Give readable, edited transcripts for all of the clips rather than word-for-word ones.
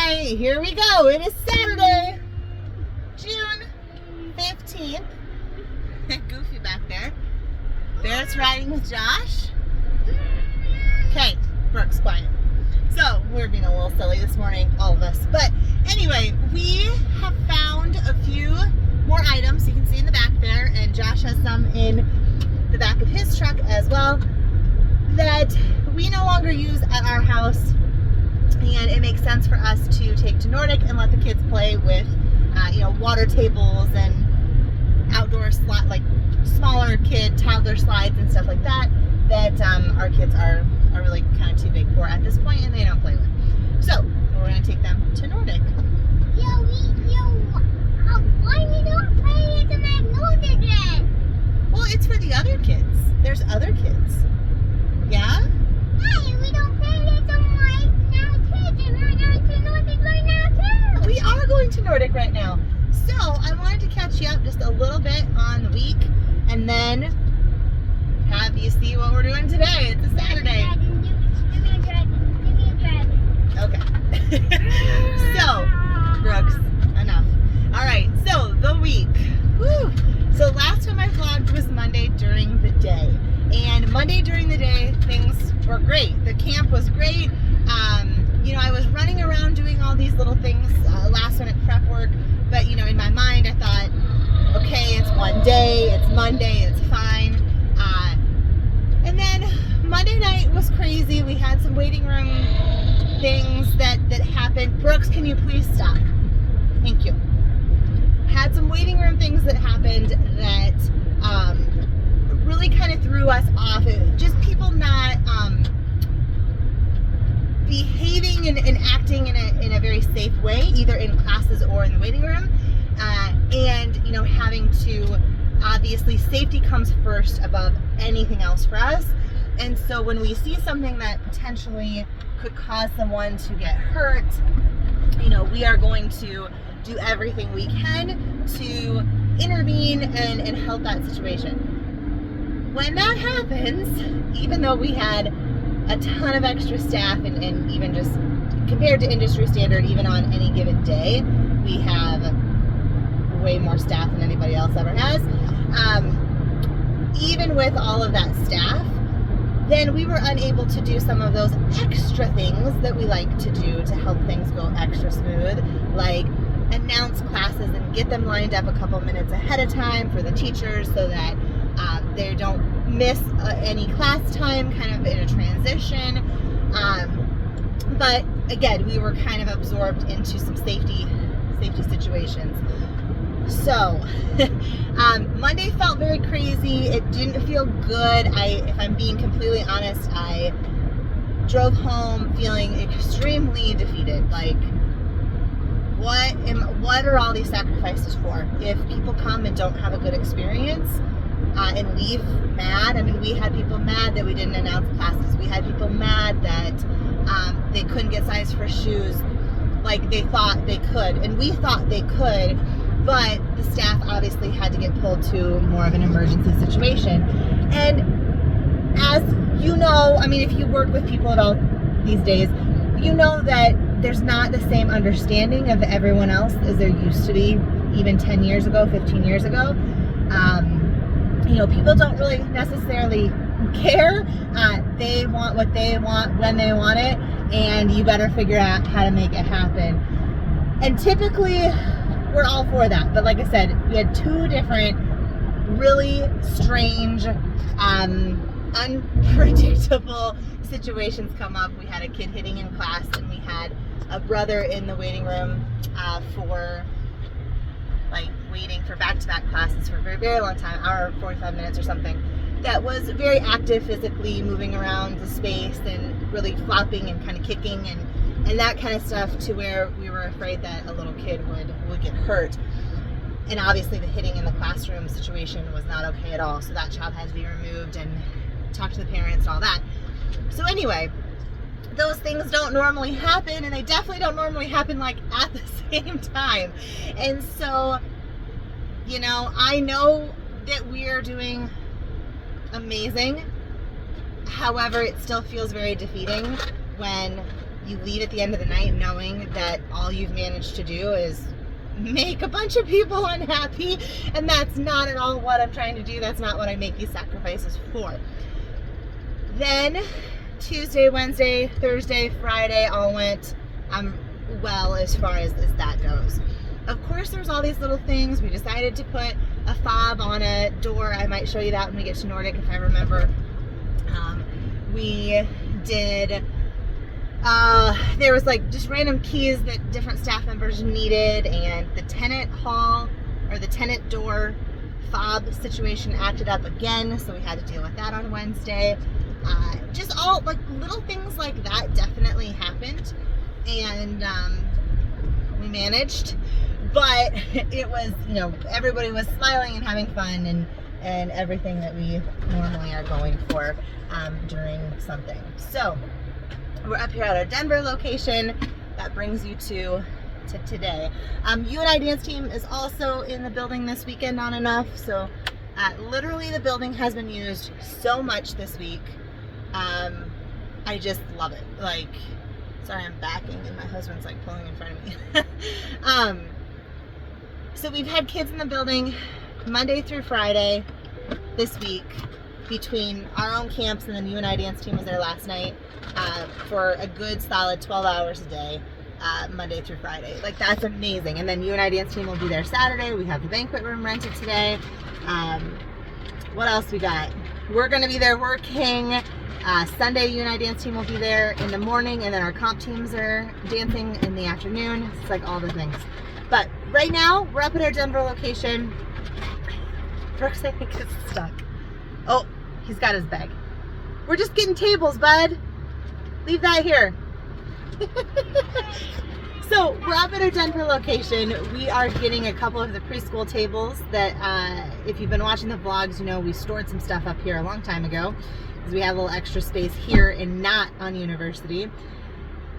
right, here we go. It is Saturday, June 15th. Goofy back there. Barrett's riding with Josh. Okay, Brooke's quiet. So, we're being a little silly this morning, all of us. But anyway, we have found a few more items. You can see in the back there, and Josh has some in the back of his truck as well, that we no longer use at our house. And it makes sense for us to take to Nordic and let the kids play with, water tables and outdoor like smaller kid toddler slides and stuff like that. That our kids are really kind of too big for at this point, and they don't play with. So we're gonna take them to Nordic. Why we don't play at the Nordic then? Well, it's for the other kids. There's other kids. Yeah. Hey, we don't play at the now kids, and we're going to Nordic right now too. We are going to Nordic right now. So I wanted to catch you up just a little bit on the week, and then have you see what we're doing today. It's a Saturday. Give me a dragon. Okay. So, Brooks, enough. All right. So the week. Whew. So last time I vlogged was Monday during the day, and Monday during the day things were great. The camp was great. I was running around doing all these little things, last minute prep work, but in my mind I thought, okay, it's one day, it's Monday, it's fine. And then Monday night was crazy. We had some waiting room things that happened. Brooks, can you please stop? Thank you. Had some waiting room things that happened that really kind of threw us off. Just people not behaving and acting in a very safe way, either in classes or in the waiting room, and having to, obviously safety comes first above anything else for us. And so when we see something that potentially could cause someone to get hurt, we are going to do everything we can to intervene and help that situation. When that happens, even though we had a ton of extra staff and even just compared to industry standard, even on any given day, we have way more staff than anybody else ever has. Even with all of that staff, then we were unable to do some of those extra things that we like to do to help things go extra smooth, like announce classes and get them lined up a couple minutes ahead of time for the teachers so that they don't miss any class time kind of in a transition. But again, we were kind of absorbed into some safety situations. So Monday felt very crazy. It didn't feel good. If I'm being completely honest, I drove home feeling extremely defeated. Like, what are all these sacrifices for? If people come and don't have a good experience and leave mad. I mean, we had people mad that we didn't announce classes. We had people mad that they couldn't get size for shoes like they thought they could, and we thought they could, but the staff obviously had to get pulled to more of an emergency situation. And as you know, I mean, if you work with people at all these days, you know that there's not the same understanding of everyone else as there used to be even 10 years ago, 15 years ago. People don't really necessarily care. They want what they want when they want it, and you better figure out how to make it happen. And typically we're all for that, but like I said, we had two different really strange, unpredictable situations come up. We had a kid hitting in class, and we had a brother in the waiting room for waiting for back-to-back classes for a very, very long time, hour 45 minutes or something, that was very active physically, moving around the space and really flopping and kind of kicking and that kind of stuff, to where we were afraid that a little kid would get hurt. And obviously the hitting in the classroom situation was not okay at all, so that child had to be removed and talk to the parents and all that. So anyway, those things don't normally happen, and they definitely don't normally happen at the same time. And so, I know that we are doing amazing. However, it still feels very defeating when you leave at the end of the night knowing that all you've managed to do is make a bunch of people unhappy, and that's not at all what I'm trying to do. That's not what I make these sacrifices for. Then Tuesday, Wednesday, Thursday, Friday all went well as far as that goes. Of course, there's all these little things. We decided to put a fob on a door. I might show you that when we get to Nordic if I remember. We did, there was like just random keys that different staff members needed, and the tenant hall or the tenant door fob situation acted up again, so we had to deal with that on Wednesday. Just all like little things like that definitely happened, and we managed, but it was, you know, everybody was smiling and having fun and everything that we normally are going for during something. So we're up here at our Denver location. That brings you to today. UNI dance team is also in the building this weekend on and off. So literally the building has been used so much this week. I just love it. Like, sorry, I'm backing and my husband's like pulling in front of me. So we've had kids in the building Monday through Friday this week, between our own camps and then UNI dance team was there last night, for a good solid 12 hours a day, Monday through Friday. Like, that's amazing. And then UNI dance team will be there Saturday. We have the banquet room rented today. What else we got? We're going to be there working. Sunday, UNI dance team will be there in the morning, and then our comp teams are dancing in the afternoon. It's like all the things. But right now, we're up at our Denver location. Brooks, I think, is stuck. Oh, he's got his bag. We're just getting tables, bud. Leave that here. So we're up at our Denver location. We are getting a couple of the preschool tables that, if you've been watching the vlogs, you know we stored some stuff up here a long time ago because we have a little extra space here and not on University.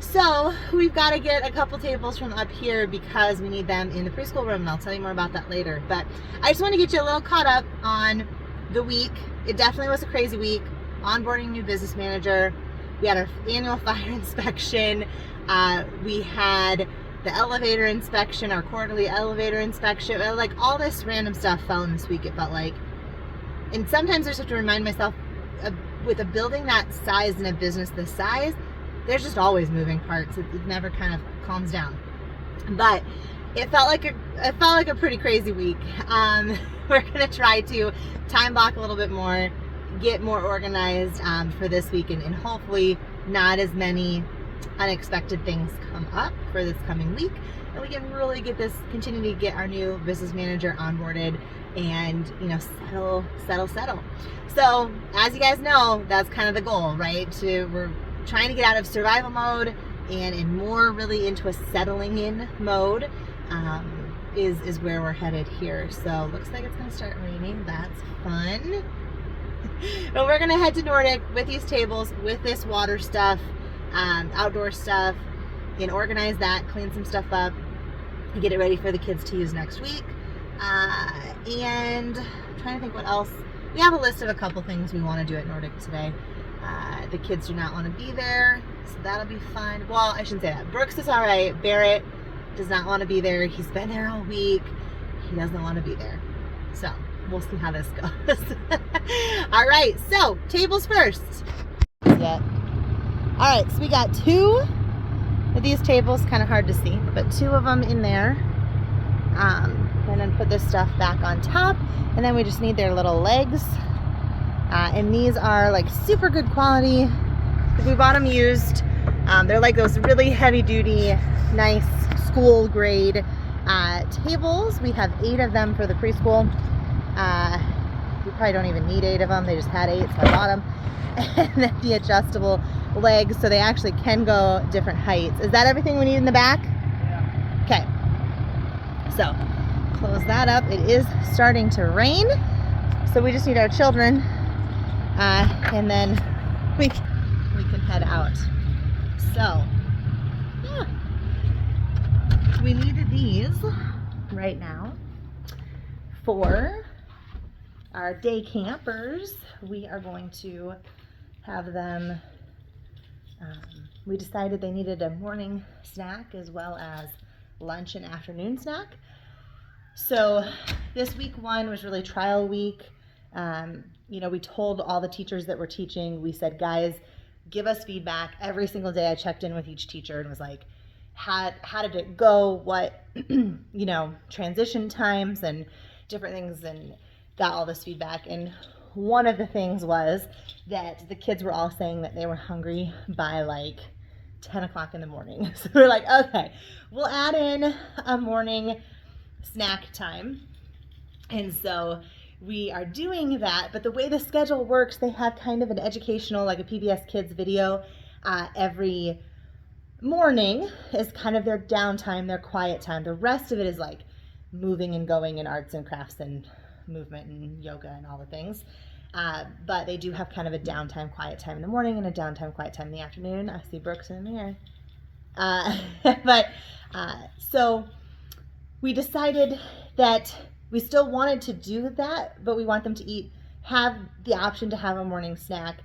So we've got to get a couple tables from up here because we need them in the preschool room, and I'll tell you more about that later. But I just want to get you a little caught up on the week. It definitely was a crazy week. Onboarding new business manager. We had our annual fire inspection. We had the elevator inspection, our quarterly elevator inspection. Like, all this random stuff fell in this week, it felt like. And sometimes I just have to remind myself, with a building that size and a business this size, there's just always moving parts. It never kind of calms down. But it felt like a pretty crazy week. We're gonna try to time block a little bit more, get more organized for this week, and hopefully not as many unexpected things come up for this coming week, and we can really continue to get our new business manager onboarded and, you know, settle. So as you guys know, that's kind of the goal, right? We're trying to get out of survival mode and more really into a settling in mode, is where we're headed here. So looks like it's gonna start raining. That's fun. But we're gonna head to Nordic with these tables, with this water stuff, outdoor stuff, and organize that, clean some stuff up, and get it ready for the kids to use next week. And I'm trying to think what else. We have a list of a couple things we want to do at Nordic today. The kids do not want to be there, so that'll be fun. Well, I shouldn't say that. Brooks is all right. Barrett does not want to be there. He's been there all week. He doesn't want to be there. So we'll see how this goes. All right, so tables first. Yeah. All right, so we got 2 of these tables, kind of hard to see, but 2 of them in there. And then put this stuff back on top, and then we just need their little legs. And these are like super good quality. We bought them used. They're like those really heavy duty, nice school grade tables. We have 8 of them for the preschool. We probably don't even need 8 of them. They just had 8, so I bought them. And then the adjustable legs, so they actually can go different heights. Is that everything we need in the back? Yeah. Okay. So close that up. It is starting to rain, so we just need our children, and then we can head out. So yeah, we needed these right now for our day campers. We are going to have them we decided they needed a morning snack as well as lunch and afternoon snack. So this week 1 was really trial week. We told all the teachers that were teaching, we said, guys, give us feedback. Every single day I checked in with each teacher and was like, how did it go? What, transition times and different things, and got all this feedback. And one of the things was that the kids were all saying that they were hungry by like 10 o'clock in the morning. So we're like, okay, we'll add in a morning snack time. And so we are doing that, but the way the schedule works, they have kind of an educational, like a PBS Kids video every morning is kind of their downtime, their quiet time. The rest of it is like moving and going and arts and crafts and movement and yoga and all the things. But they do have kind of a downtime, quiet time in the morning and a downtime, quiet time in the afternoon. I see Brooks in the mirror. So we decided that we still wanted to do that, but we want them to have the option to have a morning snack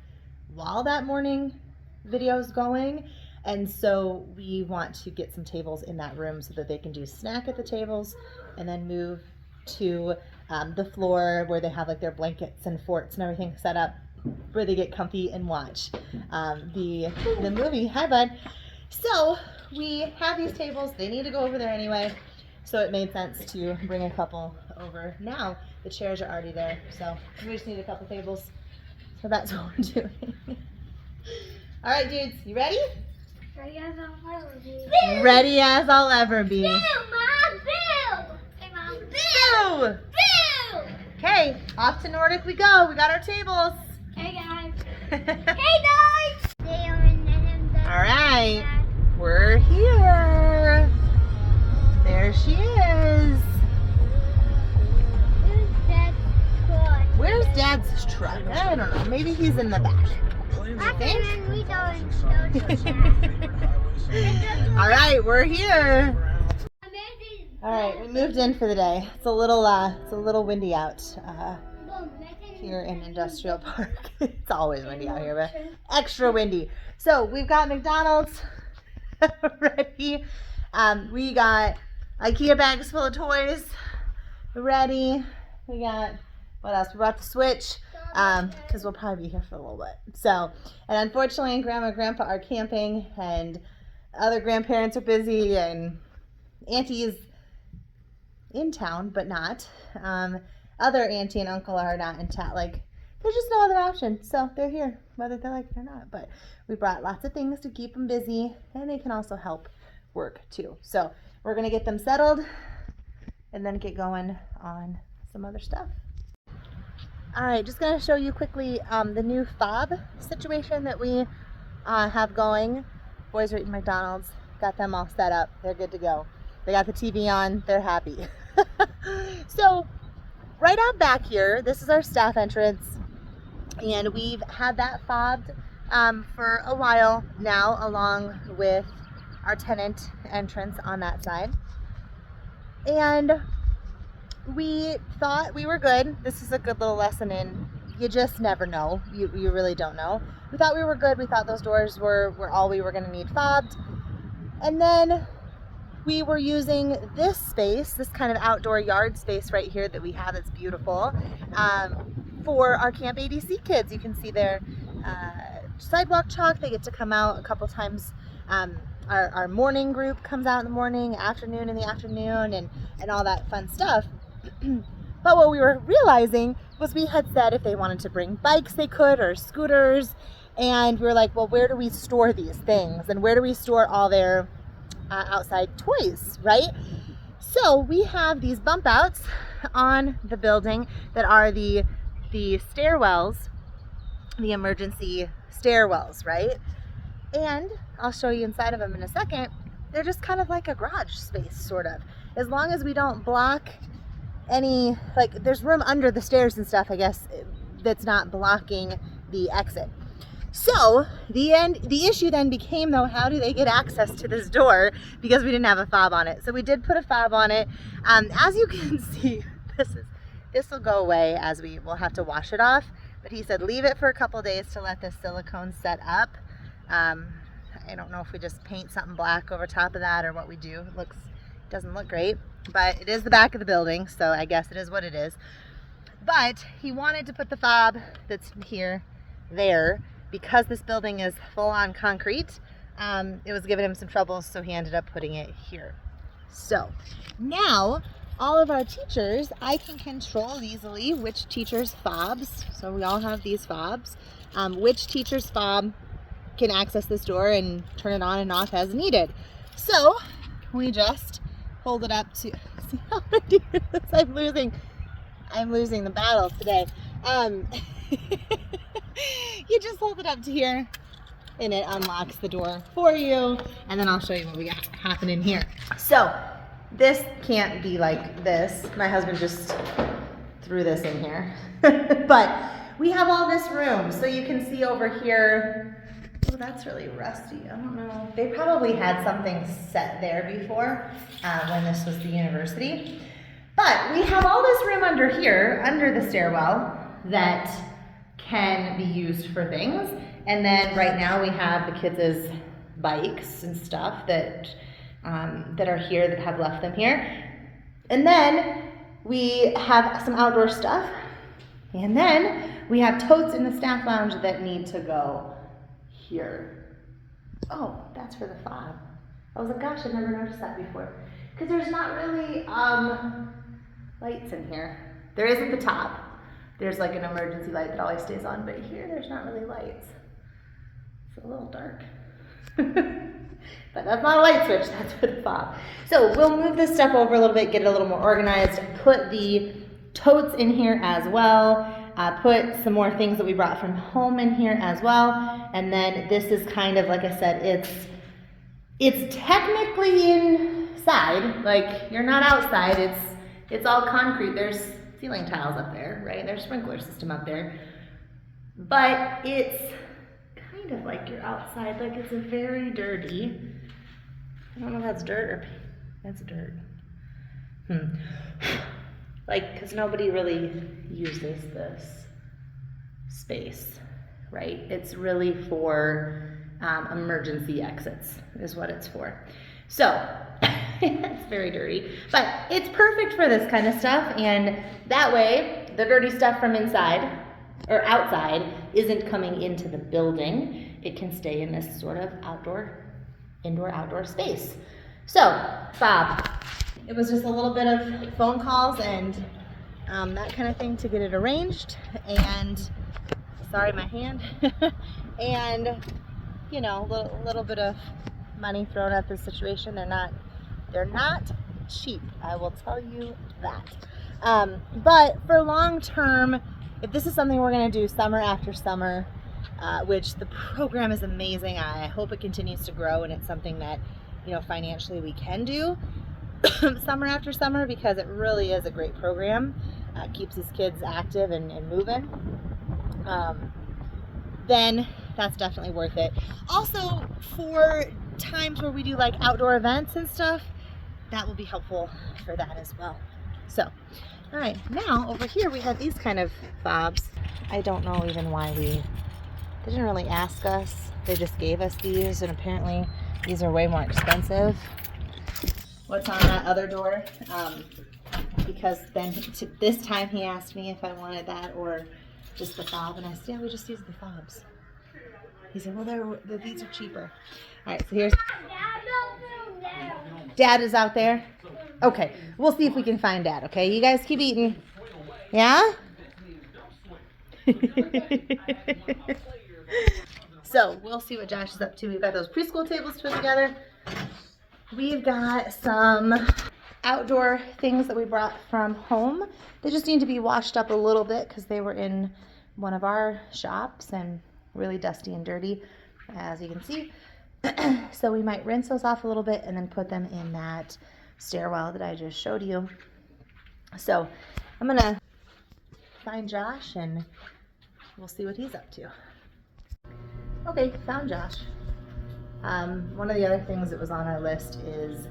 while that morning video is going. And so we want to get some tables in that room so that they can do snack at the tables and then move to the floor where they have like their blankets and forts and everything set up where they get comfy and watch the movie. Hi, bud. So we have these tables. They need to go over there anyway. So it made sense to bring a couple over now. The chairs are already there, so we just need a couple tables. So that's what we're doing. All right, dudes, you ready? Ready as I'll ever be. Ready as I'll ever be. Boo, Mom, boo! Hey, Mom, Boo! boo! Okay, off to Nordic we go. We got our tables. Hey, guys. Hey, guys! They are in the All right, we're here. There she is. Where's Dad's truck? I don't know. Maybe he's in the back. All right, we're here. All right, we moved in for the day. It's a little windy out here in Industrial Park. It's always windy out here, but extra windy. So we've got McDonald's ready. We got IKEA bags full of toys ready. We got, what else? We brought the Switch because we'll probably be here for a little bit. So, and unfortunately, Grandma and Grandpa are camping, and other grandparents are busy, and Auntie is in town, but not. Other Auntie and Uncle are not in town. Like, there's just no other option. So they're here, whether they like it or not. But we brought lots of things to keep them busy, and they can also help work too. So we're gonna get them settled and then get going on some other stuff. All right, just gonna show you quickly the new fob situation that we have going. Boys are eating McDonald's, got them all set up. They're good to go. They got the TV on, they're happy. So right out back here, this is our staff entrance, and we've had that fobbed for a while now, along with our tenant entrance on that side. And we thought we were good. This is a good little lesson in you just never know. You really don't know. We thought we were good. We thought those doors were all we were going to need fobbed. And then we were using this space, this kind of outdoor yard space right here that we have that's beautiful, for our Camp ADC kids. You can see their sidewalk chalk. They get to come out a couple times. Our morning group comes out in the morning, afternoon in the afternoon, and all that fun stuff. But what we were realizing was we had said if they wanted to bring bikes they could, or scooters, and we were like, well, where do we store these things, and where do we store all their outside toys, right? So we have these bump outs on the building that are the stairwells, the emergency stairwells, right? And I'll show you inside of them in a second. They're just kind of like a garage space, sort of. As long as we don't block any, like, there's room under the stairs and stuff, I guess, that's not blocking the exit. So the issue then became, though, how do they get access to this door, because we didn't have a fob on it. So we did put a fob on it. As you can see, this will go away as we will have to wash it off. But he said leave it for a couple days to let the silicone set up. I don't know if we just paint something black over top of that or what we do. It doesn't look great, but it is the back of the building, so I guess it is what it is. But he wanted to put the fob that's here there because this building is full on concrete. It was giving him some trouble, so he ended up putting it here. So now all of our teachers, I can control easily which teacher's fobs, so we all have these fobs, which teacher's fob can access this door and turn it on and off as needed. So we just hold it up to, see how I do this? I'm losing the battle today. You just hold it up to here and it unlocks the door for you, and then I'll show you what we got happening here. So this can't be like this. My husband just threw this in here. But we have all this room, so you can see over here. Oh, that's really rusty. I don't know. They probably had something set there before when this was the university. But we have all this room under here, under the stairwell, that can be used for things. And then right now we have the kids' bikes and stuff that are here, that have left them here. And then we have some outdoor stuff. And then we have totes in the staff lounge that need to go here. Oh, that's for the fob. I was like, gosh, I've never noticed that before. Because there's not really lights in here. There is at the top. There's like an emergency light that always stays on, but here there's not really lights. It's a little dark. But that's not a light switch, that's for the fob. So we'll move this stuff over a little bit, get it a little more organized, put the totes in here as well, put some more things that we brought from home in here as well. And then this is kind of, like I said, it's technically inside, like you're not outside, it's all concrete. There's ceiling tiles up there, right? There's sprinkler system up there. But it's kind of like you're outside, like it's very dirty. I don't know if that's dirt or paint. That's dirt. Like, because nobody really uses this space, right? It's really for emergency exits is what it's for. So it's very dirty, but it's perfect for this kind of stuff. And that way the dirty stuff from inside or outside isn't coming into the building. It can stay in this sort of indoor-outdoor space. So, fob. It was just a little bit of phone calls and that kind of thing to get it arranged. And sorry, my hand. And you know, a little bit of money thrown at this situation. They're not cheap. I will tell you that. But for long term, if this is something we're going to do summer after summer, which the program is amazing. I hope it continues to grow and it's something that, you know, financially we can do summer after summer, because it really is a great program. Keeps these kids active and moving. Then that's definitely worth it. Also, for times where we do like outdoor events and stuff, that will be helpful for that as well. So, all right, now over here we have these kind of fobs. I don't know even why they didn't really ask us. They just gave us these, and apparently these are way more expensive. What's on that other door? Because then this time he asked me if I wanted that or just the fob, and I said, yeah, we just use the fobs. He said, well, these are cheaper. All right, so here's... Dad is out there? Okay, we'll see if we can find Dad, okay? You guys keep eating. Yeah? So, we'll see what Josh is up to. We've got those preschool tables put together. We've got some outdoor things that we brought from home. They just need to be washed up a little bit because they were in one of our shops and really dusty and dirty, as you can see. So we might rinse those off a little bit and then put them in that stairwell that I just showed you. So I'm gonna find Josh and we'll see what he's up to. Okay, found Josh. One of the other things that was on our list is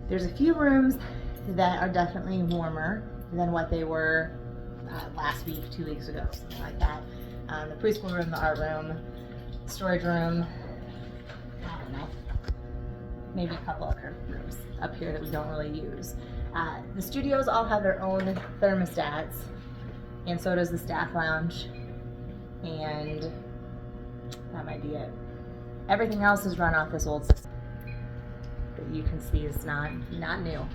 there's a few rooms that are definitely warmer than what they were last week, 2 weeks ago, something like that. The preschool room, the art room, storage room, maybe a couple other rooms up here that we don't really use. The studios all have their own thermostats, and so does the staff lounge, and that might be it. Everything else is run off this old system that you can see is not new.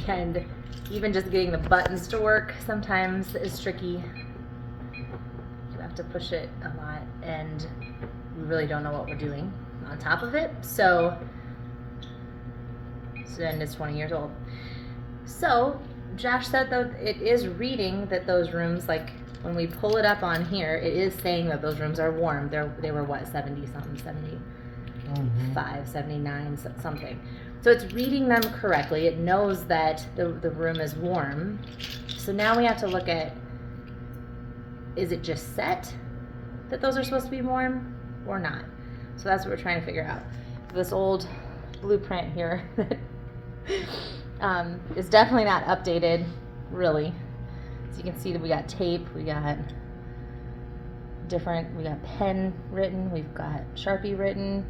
And even just getting the buttons to work sometimes is tricky. You have to push it a lot, and we really don't know what we're doing on top of it. So, and it's 20 years old. So Josh said though it is reading that those rooms, like when we pull it up on here, it is saying that those rooms are warm. They were what, 70 something, 75, 79 something. So it's reading them correctly. It knows that the room is warm. So now we have to look at, is it just set that those are supposed to be warm or not? So that's what we're trying to figure out. This old blueprint here is definitely not updated, really. So you can see that we got tape, we got pen written, we've got Sharpie written.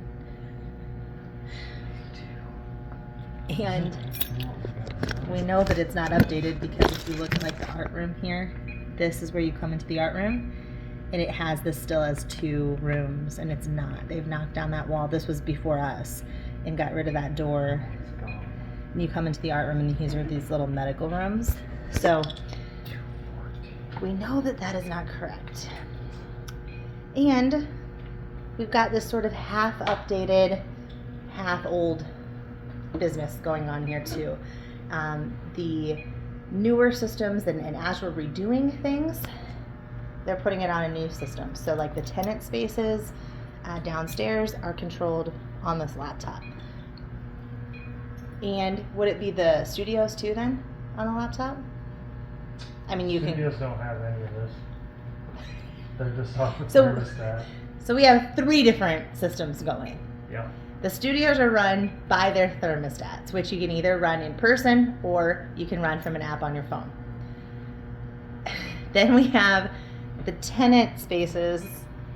And we know that it's not updated because if you look at like the art room here, this is where you come into the art room, and it has this still as 2 rooms, and it's not. They've knocked down that wall. This was before us, and got rid of that door. And you come into the art room, and these are these little medical rooms. So we know that that is not correct. And we've got this sort of half updated, half old business going on here too. The newer systems, and as we're redoing things, they're putting it on a new system. So like the tenant spaces downstairs are controlled on this laptop. And would it be the studios too then on the laptop? I mean, you Studios don't have any of this. They're just off the So- thermostat. So we have 3 different systems going. Yeah. The studios are run by their thermostats, which you can either run in person or you can run from an app on your phone. Then we have the tenant spaces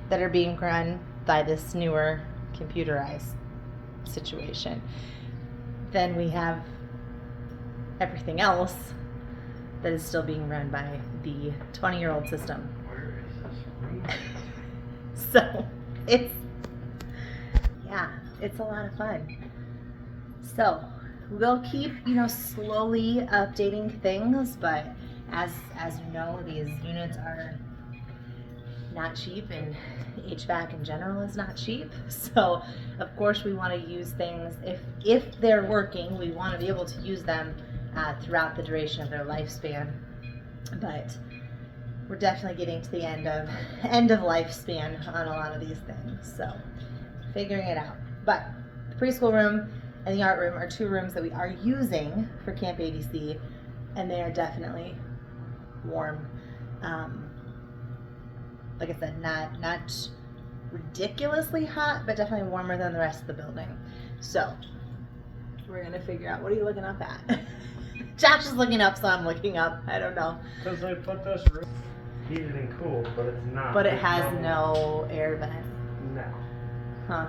that are being run by this newer computerized situation. Then we have everything else that is still being run by the 20-year-old system. Where is this room? So it's a lot of fun. So we'll keep, slowly updating things, but as you know, these units are not cheap, and HVAC in general is not cheap. So of course we want to use things, if they're working, we want to be able to use them throughout the duration of their lifespan. But we're definitely getting to the end of lifespan on a lot of these things, so figuring it out. But the preschool room and the art room are 2 rooms that we are using for Camp ADC, and they are definitely warm. Like I said, not ridiculously hot, but definitely warmer than the rest of the building. So we're gonna figure out, what are you looking up at? Josh is looking up, so I'm looking up. I don't know. Because they put this room heated and cooled, but it's not. But it has no air vent. No. Huh.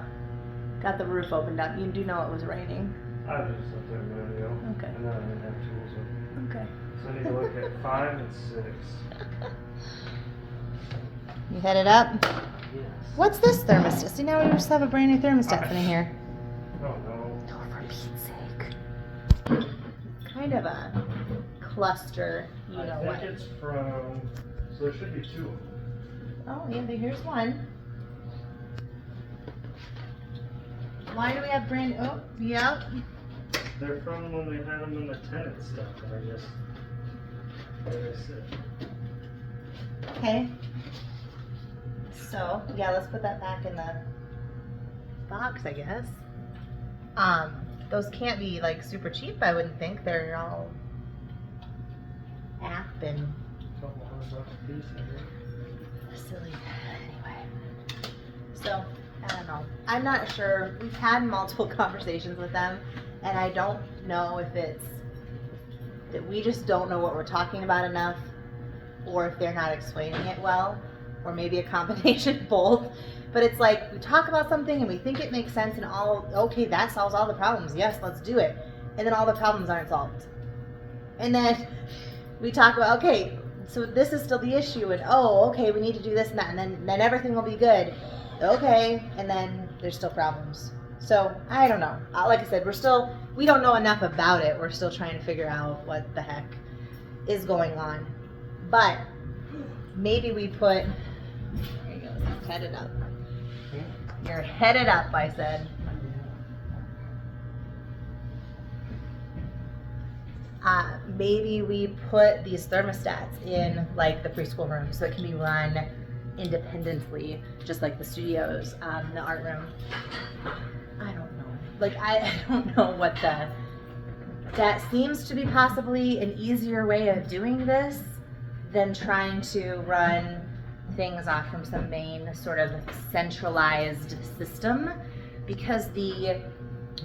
Got the roof opened up. You do know it was raining. I was just up there a minute ago. Okay. And then I didn't have tools with me. Okay. So I need to look at 5 and 6. You headed up? Yes. What's this thermostat? See, now we just have a brand new thermostat in here. Oh no. Oh, for Pete's sake. Kind of a cluster, you know I what. think it's from, so there should be 2 of them. Oh, yeah, here's one. Why do we have brand, oh, yep. They're from when we had them in the tenant stuff, and I just, there they sit. Okay. So, yeah, let's put that back in the box, I guess. Those can't be like super cheap, I wouldn't think. They're all app and Couple $100 a piece, I think. silly. Anyway. So, I don't know. I'm not sure. We've had multiple conversations with them, and I don't know if it's that we just don't know what we're talking about enough, or if they're not explaining it well. or maybe a combination of both. But it's like we talk about something and we think it makes sense and okay, that solves all the problems. Yes, let's do it. And then all the problems aren't solved. And then we talk about, okay, so this is still the issue, and okay, we need to do this and that, and then everything will be good. Okay, and then there's still problems. So I don't know. Like I said, we don't know enough about it. We're still trying to figure out what the heck is going on. But maybe we put, there you go, headed up. You're headed up, I said. Maybe we put these thermostats in like the preschool room so it can be run independently, just like the studios, the art room. I don't know. Like, I don't know what that seems to be possibly an easier way of doing this than trying to run things off from some main sort of centralized system, because the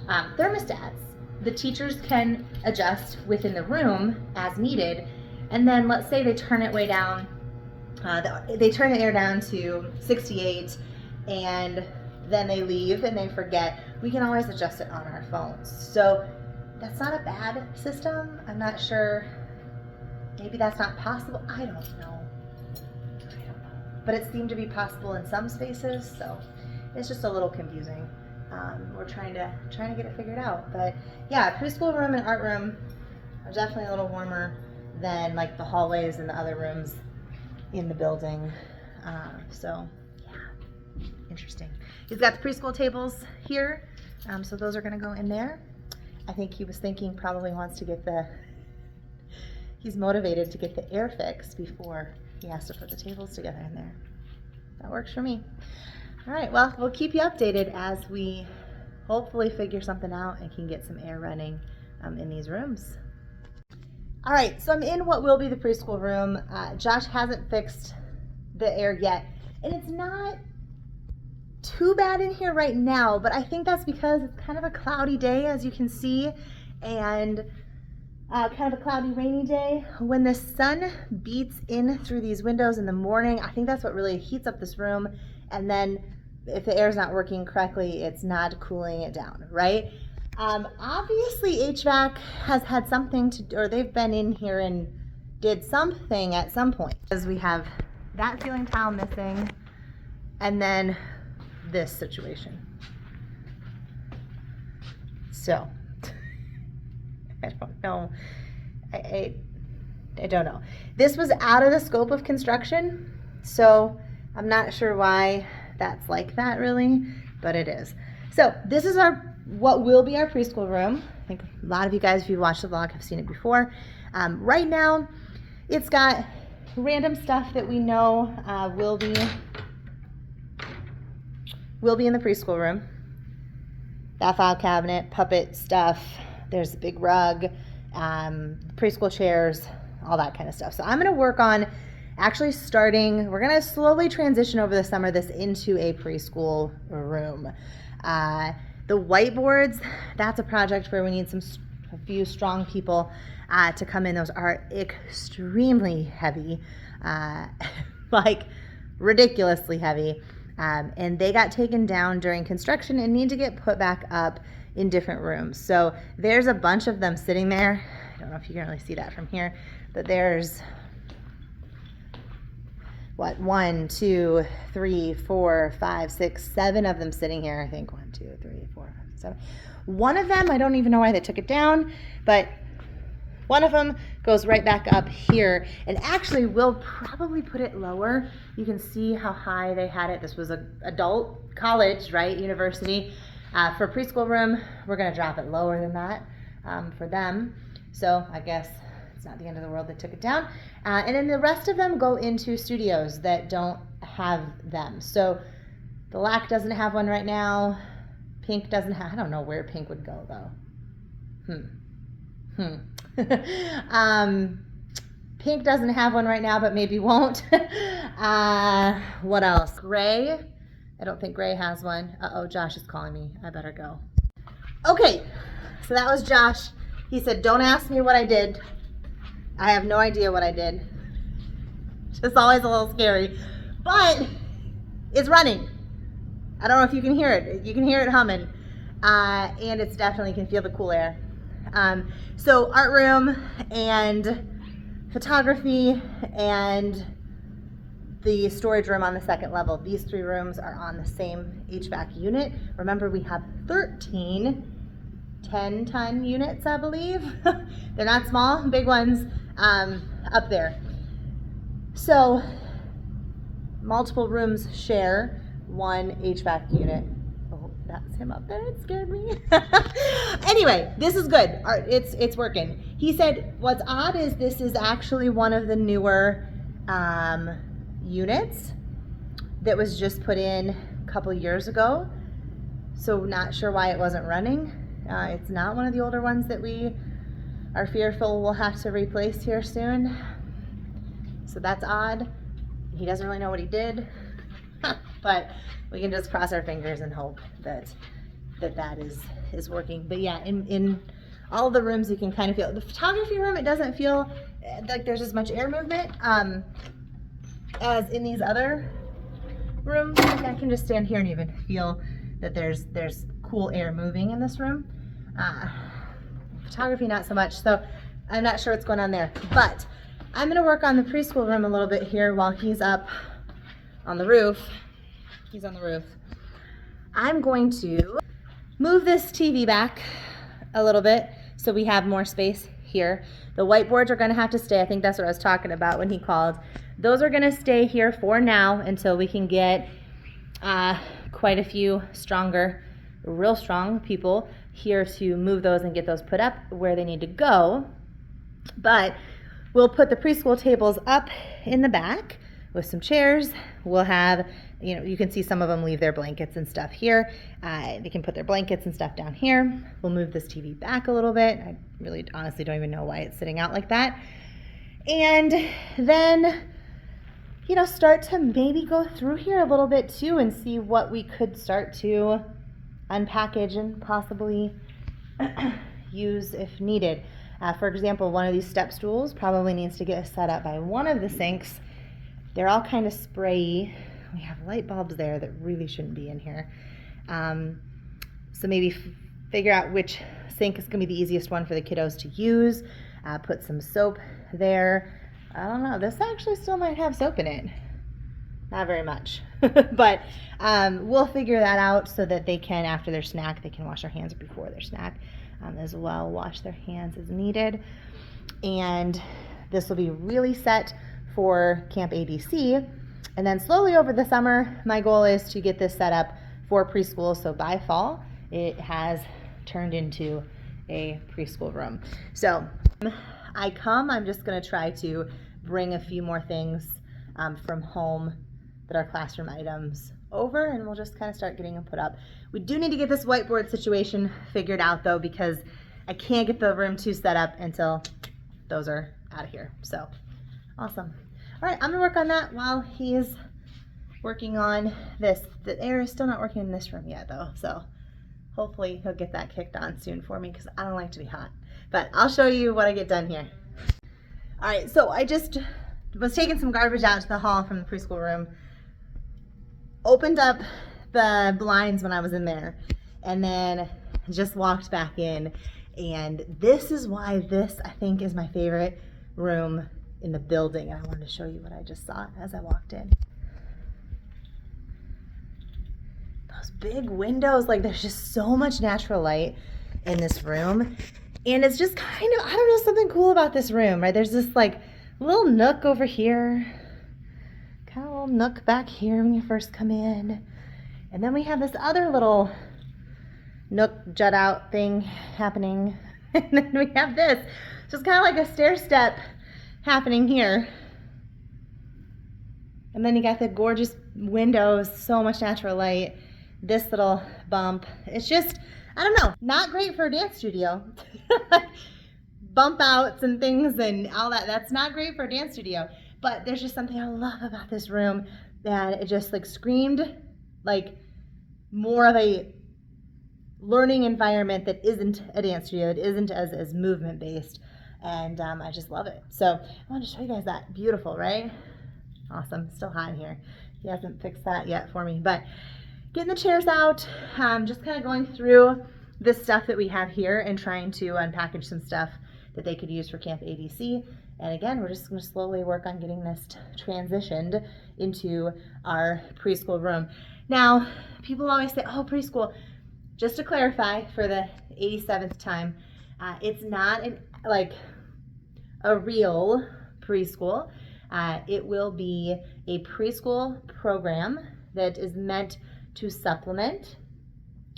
thermostats, the teachers can adjust within the room as needed, and then let's say they turn it way down, they turn the air down to 68, and then they leave and they forget, we can always adjust it on our phones. So that's not a bad system. I'm not sure, maybe that's not possible. I don't know. But it seemed to be possible in some spaces, so it's just a little confusing. We're trying to get it figured out. But yeah, preschool room and art room are definitely a little warmer than like the hallways and the other rooms in the building. So yeah, interesting. He's got the preschool tables here, so those are gonna go in there. I think he was thinking probably wants to get he's motivated to get the air fixed before he has to put the tables together in there. That works for me. All right, well, we'll keep you updated as we hopefully figure something out and can get some air running in these rooms. All right, so I'm in what will be the preschool room. Josh hasn't fixed the air yet, and it's not too bad in here right now, but I think that's because it's kind of a cloudy day, as you can see, and kind of a cloudy, rainy day. When the sun beats in through these windows in the morning, I think that's what really heats up this room, and then if the air's not working correctly, it's not cooling it down, right? Obviously HVAC has had something to, or they've been in here and did something at some point, because we have that ceiling tile missing, and then this situation. So I don't know. I don't know. This was out of the scope of construction, so I'm not sure why that's like that really, but it is. So this is what will be our preschool room. I think a lot of you guys, if you watched the vlog, have seen it before. Right now, it's got random stuff that we know will be in the preschool room. That file cabinet, puppet stuff. There's a big rug, preschool chairs, all that kind of stuff. So I'm going to work on actually we're going to slowly transition over the summer this into a preschool room. The whiteboards, that's a project where we need a few strong people to come in. Those are extremely heavy, like ridiculously heavy. And they got taken down during construction and need to get put back up in different rooms. So there's a bunch of them sitting there. I don't know if you can really see that from here, but there's 1, 2, 3, 4, 5, 6, 7 of them sitting here. I think 1, 2, 3, 4, 5, 7. One of them, I don't even know why they took it down, but one of them goes right back up here, and actually we'll probably put it lower. You can see how high they had it. This was an adult college, right? University. For preschool room, we're going to drop it lower than that for them. So I guess it's not the end of the world they took it down. And then the rest of them go into studios that don't have them. So the LAC doesn't have one right now. Pink doesn't have, I don't know where Pink would go though. Pink doesn't have one right now, but maybe won't. What else? Gray. I don't think Gray has one. Uh-oh, Josh is calling me. I better go. Okay, so that was Josh. He said, don't ask me what I did. I have no idea what I did. It's always a little scary. but it's running. I don't know if you can hear it. You can hear it humming. And it's definitely can feel the cool air. So art room and photography and the storage room on the second level. These 3 rooms are on the same HVAC unit. Remember, we have 13 10-ton units, I believe. They're not small, big ones up there. So multiple rooms share one HVAC unit. Oh, that's him up there. It scared me. Anyway, this is good. It's working. He said what's odd is this is actually one of the newer units that was just put in a couple years ago. So not sure why it wasn't running. It's not one of the older ones that we are fearful we'll have to replace here soon. So that's odd. He doesn't really know what he did, but we can just cross our fingers and hope that is working. But yeah, in all the rooms you can kind of feel the photography room. It doesn't feel like there's as much air movement as in these other rooms. Like I can just stand here and even feel that there's cool air moving in this room. Photography not so much, so I'm not sure what's going on there. But I'm gonna work on the preschool room a little bit here while he's up on the roof. He's on the roof. I'm going to move this TV back a little bit so we have more space here. The whiteboards are gonna have to stay. I think that's what I was talking about when he called. Those are gonna stay here for now until we can get quite a few stronger, real strong people here to move those and get those put up where they need to go. But we'll put the preschool tables up in the back with some chairs. We'll have, you can see some of them leave their blankets and stuff here. They can put their blankets and stuff down here. We'll move this TV back a little bit. I really honestly don't even know why it's sitting out like that. And then, start to maybe go through here a little bit too and see what we could start to unpackage and possibly use if needed. For example, one of these step stools probably needs to get set up by one of the sinks. They're all kind of sprayy. We have light bulbs there that really shouldn't be in here. So maybe figure out which sink is going to be the easiest one for the kiddos to use. Put some soap there. I don't know. This actually still might have soap in it. Not very much. But we'll figure that out so that they can, after their snack, they can wash their hands before their snack as well. Wash their hands as needed. And this will be really set for Camp ADC. And then slowly over the summer, my goal is to get this set up for preschool. So by fall, it has turned into a preschool room. So I'm just going to try to bring a few more things from home that are classroom items over, and we'll just kind of start getting them put up. We do need to get this whiteboard situation figured out though, because I can't get the room 2 set up until those are out of here. So awesome. All right, I'm gonna work on that while he's working on this. The air is still not working in this room yet though, so hopefully he'll get that kicked on soon for me, because I don't like to be hot. But I'll show you what I get done here. All right, so I just was taking some garbage out to the hall from the preschool room, opened up the blinds when I was in there, and then just walked back in. And this is why this, I think, is my favorite room in the building. And I wanted to show you what I just saw as I walked in. Those big windows, like there's just so much natural light in this room. And it's just kind of, I don't know, something cool about this room, right? There's this like little nook over here, kind of a little nook back here when you first come in. And then we have this other little nook jut out thing happening. And then we have this, just kind of like a stair step happening here. And then you got the gorgeous windows, so much natural light, this little bump. It's just, I don't know, not great for a dance studio. Bump outs and things and all that, that's not great for a dance studio. But there's just something I love about this room, that it just like screamed like more of a learning environment that isn't a dance studio, that isn't as movement based. And I just love it. So I wanted to show you guys that. Beautiful, right? Awesome. Still hot in here. He hasn't fixed that yet for me, but getting the chairs out, just kind of going through the stuff that we have here and trying to unpackage some stuff that they could use for Camp ADC. And again, we're just going to slowly work on getting this transitioned into our preschool room. Now, people always say, oh, preschool. Just to clarify for the 87th time, it's not like a real preschool. It will be a preschool program that is meant to supplement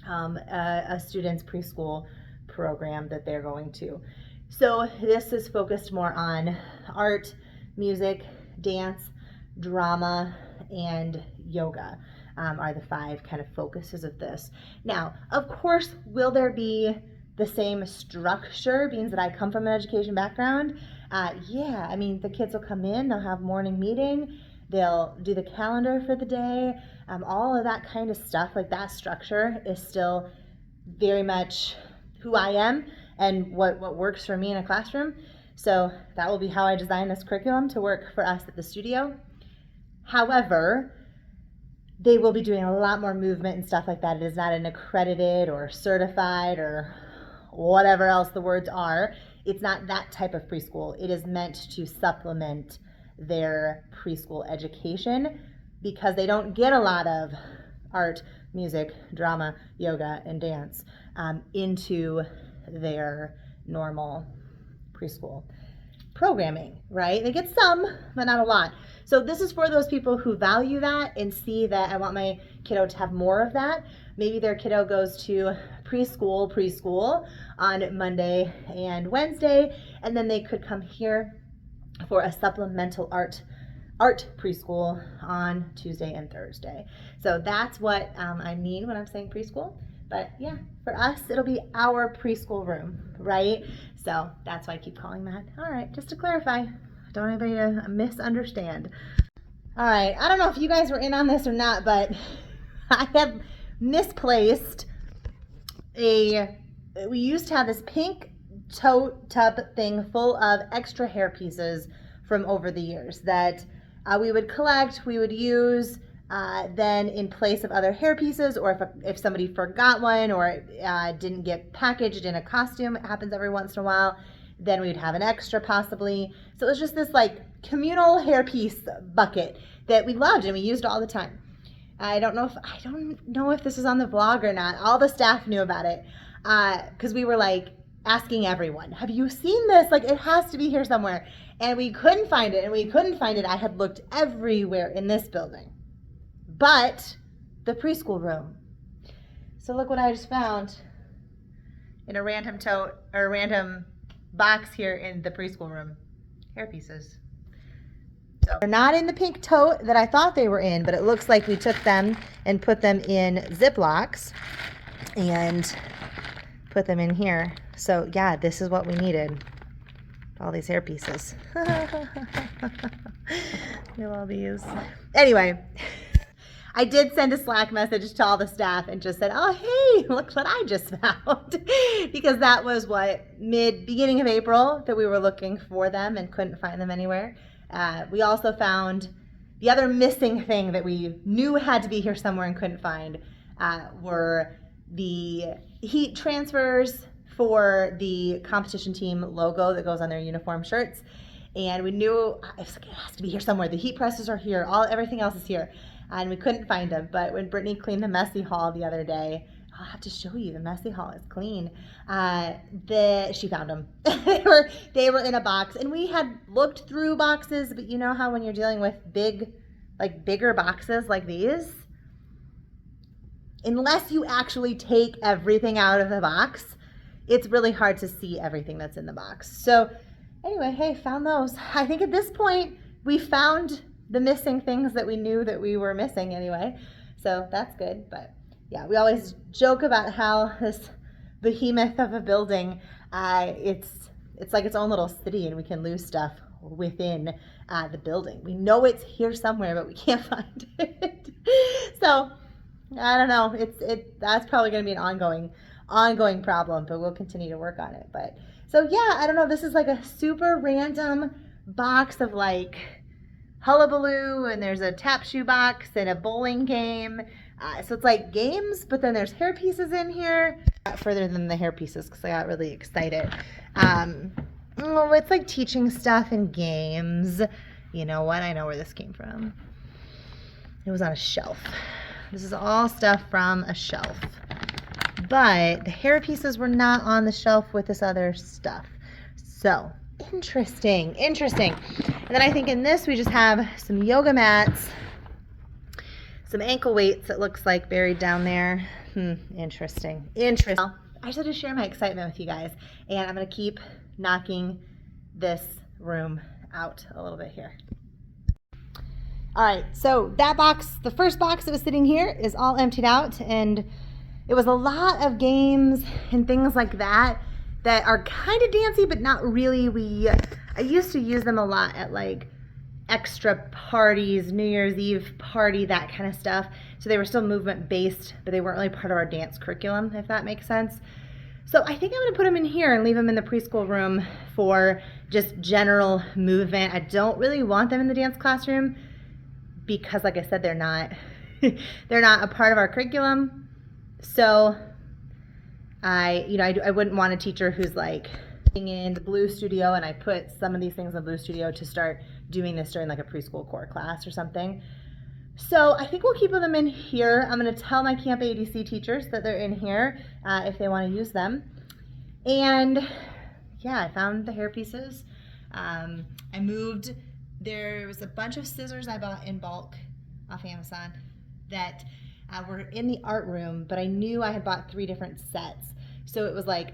a student's preschool program that they're going to. So this is focused more on art, music, dance, drama, and yoga are the 5 kind of focuses of this. Now, of course, will there be the same structure, being that I come from an education background? Yeah, I mean, the kids will come in, they'll have morning meeting, they'll do the calendar for the day, all of that kind of stuff. Like, that structure is still very much who I am and what works for me in a classroom. So that will be how I design this curriculum to work for us at the studio. However, they will be doing a lot more movement and stuff like that. It is not an accredited or certified or whatever else the words are. It's not that type of preschool. It is meant to supplement their preschool education because they don't get a lot of art, music, drama, yoga, and dance into their normal preschool programming, right? They get some, but not a lot. So this is for those people who value that and see that I want my kiddo to have more of that. Maybe their kiddo goes to preschool on Monday and Wednesday, and then they could come here for a supplemental art preschool on Tuesday and Thursday. So that's what I mean when I'm saying preschool. But yeah, for us, it'll be our preschool room, right? So that's why I keep calling that. All right, just to clarify, don't want anybody to misunderstand. All right, I don't know if you guys were in on this or not, but I have misplaced we used to have this pink tote tub thing full of extra hair pieces from over the years that we would collect, we would use, then in place of other hair pieces, or if somebody forgot one or didn't get packaged in a costume, it happens every once in a while, then we'd have an extra possibly. So it was just this like communal hairpiece bucket that we loved and we used all the time. I don't know if this is on the vlog or not. All the staff knew about it because we were like asking everyone, have you seen this? Like, it has to be here somewhere. And we couldn't find it, I had looked everywhere in this building, but the preschool room. So look what I just found in a random tote or a random box here in the preschool room. Hair pieces. So they're not in the pink tote that I thought they were in, but it looks like we took them and put them in Ziplocs and put them in here. So yeah, this is what we needed. All these hair pieces. You'll all these. Anyway, I did send a Slack message to all the staff and just said, oh, hey, look what I just found. Because that was beginning of April that we were looking for them and couldn't find them anywhere. We also found the other missing thing that we knew had to be here somewhere and couldn't find were the heat transfers for the competition team logo that goes on their uniform shirts. And we knew it has to be here somewhere. The heat presses are here. Everything else is here. And we couldn't find them. But when Brittany cleaned the messy hall the other day, I'll have to show you, the messy hall is clean. She found them. they were in a box. And we had looked through boxes, but you know how when you're dealing with bigger boxes like these, unless you actually take everything out of the box, it's really hard to see everything that's in the box. So anyway, hey, found those. I think at this point, we found the missing things that we knew that we were missing anyway. So that's good. But yeah, we always joke about how this behemoth of a building, it's like its own little city and we can lose stuff within the building. We know it's here somewhere, but we can't find it. So I don't know. That's probably going to be an ongoing problem, but we'll continue to work on it. But so yeah, I don't know. This is like a super random box of like hullabaloo, and there's a tap shoe box and a bowling game. So it's like games, but then there's hair pieces in here. Further than the hair pieces because I got really excited. It's like teaching stuff and games. You know what? I know where this came from. It was on a shelf. This is all stuff from a shelf. But the hair pieces were not on the shelf with this other stuff. So, interesting. And then I think in this we just have some yoga mats, some ankle weights, it looks like, buried down there. Interesting. I just had to share my excitement with you guys. And I'm going to keep knocking this room out a little bit here. All right, so that box, the first box that was sitting here, is all emptied out, and it was a lot of games and things like that that are kind of dancy, but not really. I used to use them a lot at like extra parties, New Year's Eve party, that kind of stuff. So they were still movement based, but they weren't really part of our dance curriculum, if that makes sense. So I think I'm going to put them in here and leave them in the preschool room for just general movement. I don't really want them in the dance classroom because, like I said, they're not a part of our curriculum. So I wouldn't want a teacher who's like in the Blue Studio, and I put some of these things in the Blue Studio to start doing this during like a preschool core class or something. So I think we'll keep them in here. I'm going to tell my Camp ADC teachers that they're in here if they want to use them. And yeah, I found the hair pieces. There was a bunch of scissors I bought in bulk off Amazon that were in the art room, but I knew I had bought 3 different sets. So it was like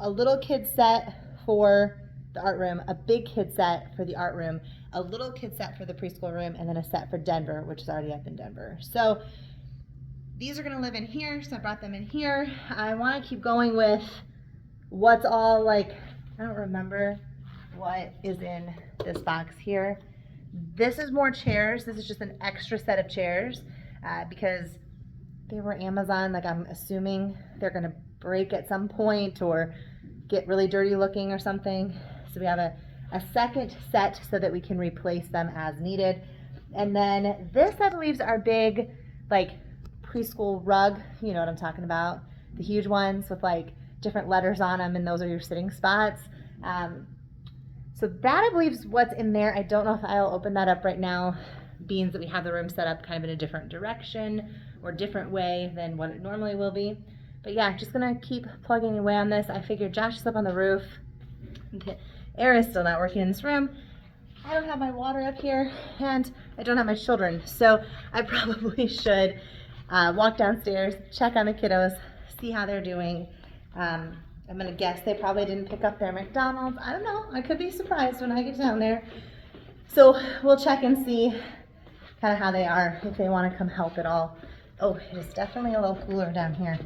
a little kid set for the art room, a big kid set for the art room, a little kid set for the preschool room, and then a set for Denver, which is already up in Denver. So these are going to live in here, so I brought them in here. I want to keep going with what's all like, I don't remember what is in this box here. This is more chairs. This is just an extra set of chairs because they were Amazon. Like, I'm assuming they're going to break at some point or get really dirty looking or something. So we have a second set so that we can replace them as needed. And then this, I believe, is our big like preschool rug. You know what I'm talking about. The huge ones with like different letters on them, and those are your sitting spots. So that, I believe, is what's in there. I don't know if I'll open that up right now, being that we have the room set up kind of in a different direction or different way than what it normally will be. But yeah, just gonna keep plugging away on this. I figured Josh is up on the roof. The air is still not working in this room. I don't have my water up here, and I don't have my children. So I probably should walk downstairs, check on the kiddos, see how they're doing. I'm gonna guess they probably didn't pick up their McDonald's. I don't know, I could be surprised when I get down there. So we'll check and see kind of how they are, if they want to come help at all. Oh, it is definitely a little cooler down here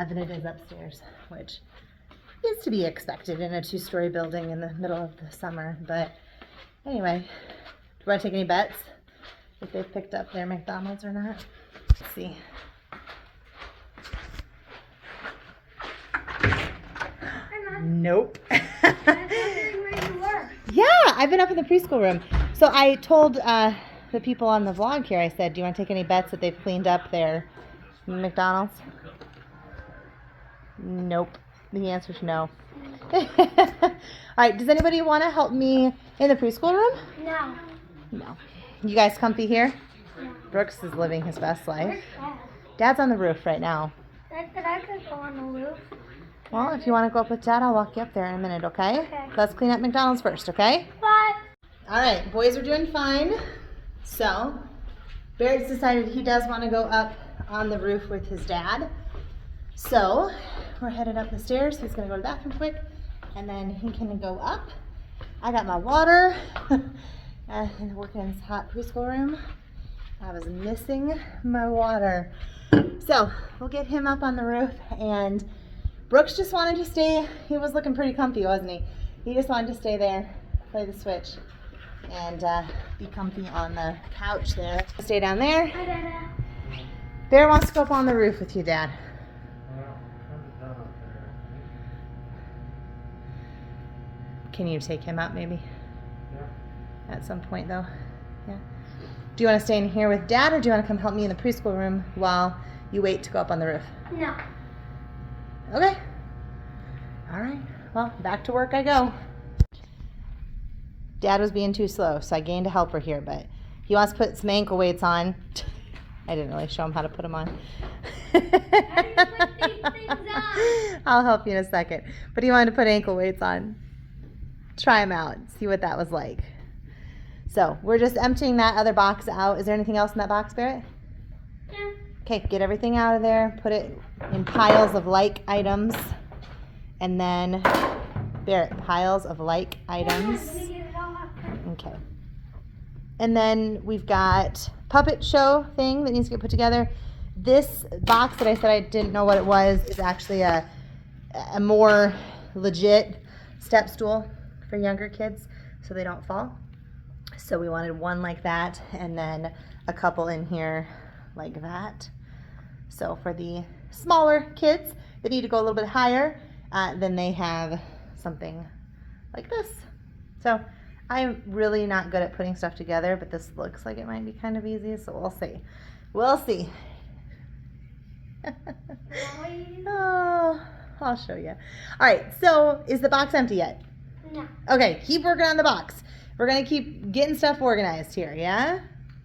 than it is upstairs, which is to be expected in a 2-story building in the middle of the summer. But anyway, do you want to take any bets if they've picked up their McDonald's or not? Let's see. Nope. Yeah, I've been up in the preschool room. So I told the people on the vlog here, I said, do you want to take any bets that they've cleaned up their McDonald's? Nope. The answer is no. All right, does anybody want to help me in the preschool room? No. No. You guys comfy here? No. Brooks is living his best life. Dad's on the roof right now. Dad said I could go on the roof. Well, if you want to go up with Dad, I'll walk you up there in a minute, okay? Okay. Let's clean up McDonald's first, okay? Bye. All right, boys are doing fine. So, Barrett's decided he does want to go up on the roof with his dad. So, we're headed up the stairs. He's going to go to the bathroom quick, and then he can go up. I got my water and working in this hot preschool room. I was missing my water. So, we'll get him up on the roof, and Brooks just wanted to stay. He was looking pretty comfy, wasn't he? He just wanted to stay there, play the Switch, and be comfy on the couch there. Stay down there. Hi, Dada. Bear wants to go up on the roof with you, Dad. Can you take him up maybe? Yeah. At some point, though? Yeah. Do you want to stay in here with Dad, or do you want to come help me in the preschool room while you wait to go up on the roof? No. Okay. All right. Well, back to work I go. Dad was being too slow, so I gained a helper here, but he wants to put some ankle weights on. I didn't really show him how to put them on. How do you put these things on? I'll help you in a second. But he wanted to put ankle weights on. Try them out. See what that was like. So we're just emptying that other box out. Is there anything else in that box, Barrett? No. Okay, get everything out of there. Put it in piles of like items. And then, Barrett, piles of like items. Okay. And then we've got puppet show thing that needs to get put together. This box that I said I didn't know what it was is actually a more legit step stool for younger kids so they don't fall. So we wanted one like that and then a couple in here like that. So for the smaller kids that need to go a little bit higher, then they have something like this. So I'm really not good at putting stuff together, but this looks like it might be kind of easy, so we'll see. We'll see. Oh, I'll show you. All right, so is the box empty yet? No. Okay, keep working on the box. We're going to keep getting stuff organized here, yeah?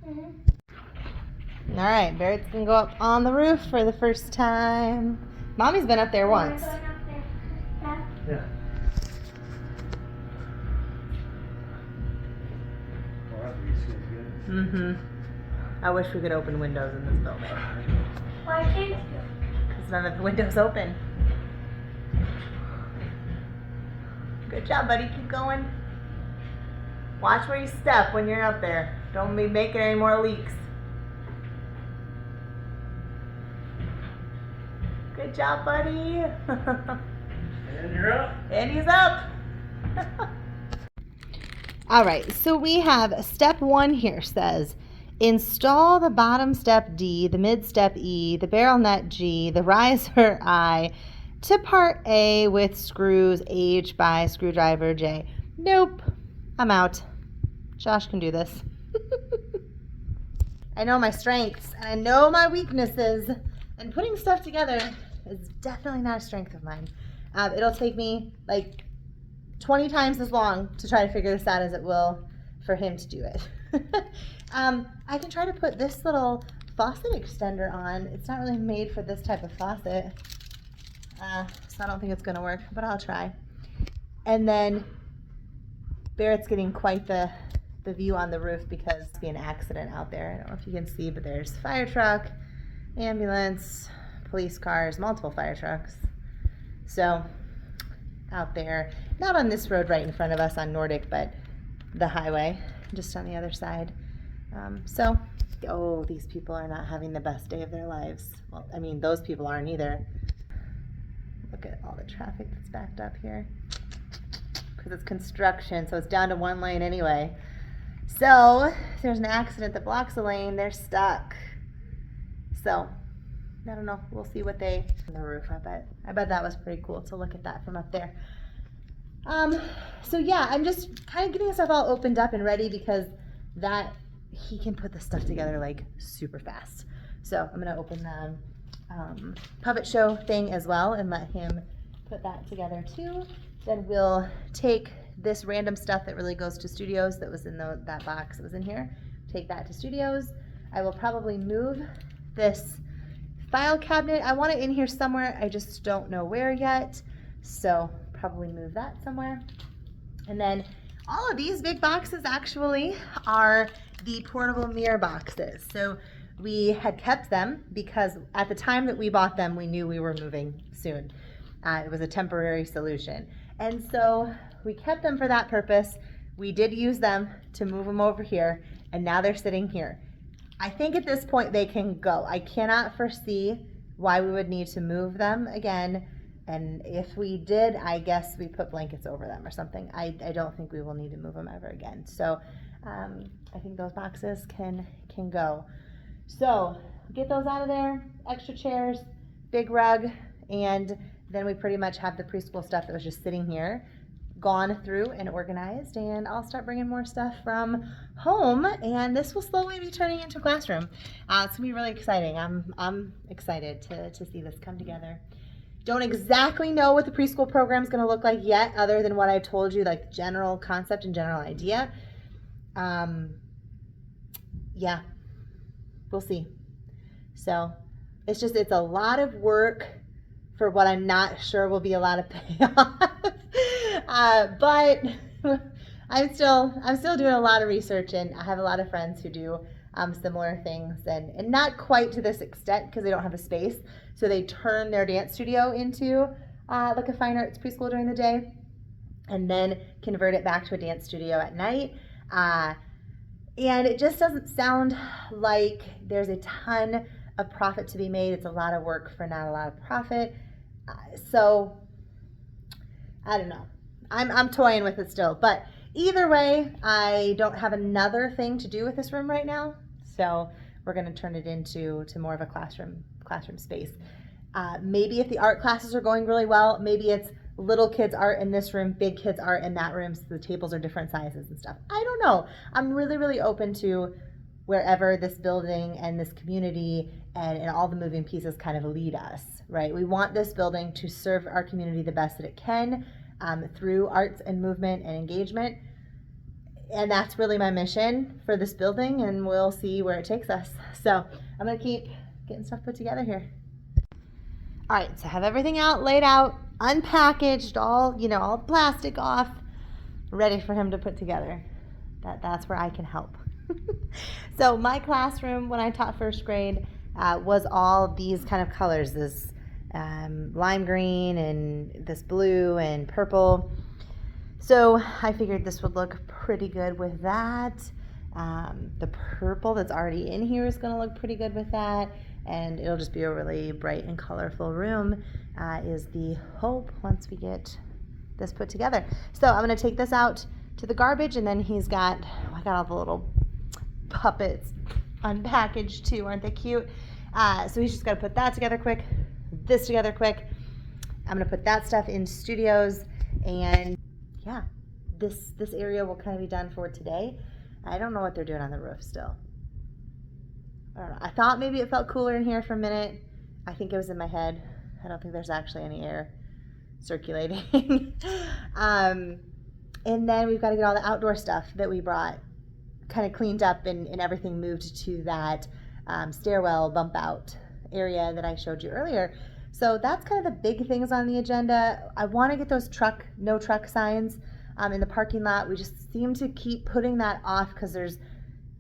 Mm-hmm. All right, Barrett's going to go up on the roof for the first time. Mommy's been up there once. We're going up there. Yeah. Yeah. Well, that'd be so good. Mm-hmm. I wish we could open windows in this building. Why can't you? Because none of the windows open. Good job, buddy. Keep going. Watch where you step when you're up there. Don't be making any more leaks. Good job, buddy. And you're up. And he's up. All right, so we have step 1 here says, install the bottom step D, the mid step E, the barrel nut G, the riser I to part A with screws H by screwdriver J. Nope, I'm out. Josh can do this. I know my strengths and I know my weaknesses, and putting stuff together is definitely not a strength of mine. It'll take me like 20 times as long to try to figure this out as it will for him to do it. I can try to put this little faucet extender on. It's not really made for this type of faucet, so I don't think it's going to work, but I'll try. And then Barrett's getting quite the view on the roof because there's an accident out there. I don't know if you can see, but there's fire truck, ambulance, police cars, multiple fire trucks. So out there, not on this road right in front of us on Nordic, but the highway just on the other side. Oh, these people are not having the best day of their lives. Well, I mean, those people aren't either. Look at all the traffic that's backed up here. Because it's construction, so it's down to 1 lane anyway. So if there's an accident that blocks a lane, they're stuck. So I don't know. We'll see what they on the roof. I bet that was pretty cool to look at that from up there. So yeah, I'm just kind of getting stuff all opened up and ready because that he can put this stuff together like super fast. So I'm gonna open the puppet show thing as well and let him put that together too. Then we'll take this random stuff that really goes to studios that was in that box that was in here. Take that to studios. I will probably move this file cabinet. I want it in here somewhere. I just don't know where yet. So probably move that somewhere. And then all of these big boxes actually are the portable mirror boxes. So we had kept them because at the time that we bought them, we knew we were moving soon. It was a temporary solution. And so we kept them for that purpose. We did use them to move them over here, and now they're sitting here. I think at this point they can go. I cannot foresee why we would need to move them again. And if we did, I guess we put blankets over them or something. I don't think we will need to move them ever again. So I think those boxes can go. So get those out of there, extra chairs, big rug, and then we pretty much have the preschool stuff that was just sitting here gone through and organized, and I'll start bringing more stuff from home, and this will slowly be turning into a classroom. It's gonna be really exciting. I'm excited to see this come together. Don't exactly know what the preschool program is going to look like yet, other than what I've told you, like general concept and general idea. Yeah, we'll see. So it's a lot of work for what I'm not sure will be a lot of payoff. But I'm still doing a lot of research, and I have a lot of friends who do similar things, and not quite to this extent because they don't have a space. So they turn their dance studio into like a fine arts preschool during the day, and then convert it back to a dance studio at night. And it just doesn't sound like there's a ton of profit to be made. It's a lot of work for not a lot of profit. So I don't know. I'm toying with it still, but either way, I don't have another thing to do with this room right now, so we're going to turn it into more of a classroom space. Maybe if the art classes are going really well, maybe it's little kids art in this room, big kids art in that room, so the tables are different sizes and stuff. I don't know. I'm really, really open to wherever this building and this community and all the moving pieces kind of lead us, right? We want this building to serve our community the best that it can through arts and movement and engagement. And that's really my mission for this building, and we'll see where it takes us. So I'm gonna keep getting stuff put together here. All right, so I have everything out, laid out, unpackaged, all the plastic off, ready for him to put together. That's where I can help. So my classroom when I taught first grade was all these kind of colors, this lime green and this blue and purple. So I figured this would look pretty good with that. The purple that's already in here is going to look pretty good with that, and it'll just be a really bright and colorful room is the hope once we get this put together. So I'm going to take this out to the garbage, and then I got all the little puppets unpackaged too. Aren't they cute? So he's just got to put that together quick, this together quick. I'm going to put that stuff in studios, and yeah, this area will kind of be done for today. I don't know what they're doing on the roof still. I don't know. I thought maybe it felt cooler in here for a minute. I think it was in my head. I don't think there's actually any air circulating. And then we've got to get all the outdoor stuff that we brought kind of cleaned up, and everything moved to that stairwell bump out area that I showed you earlier. So that's kind of the big things on the agenda. I want to get those no truck signs in the parking lot. We just seem to keep putting that off because there's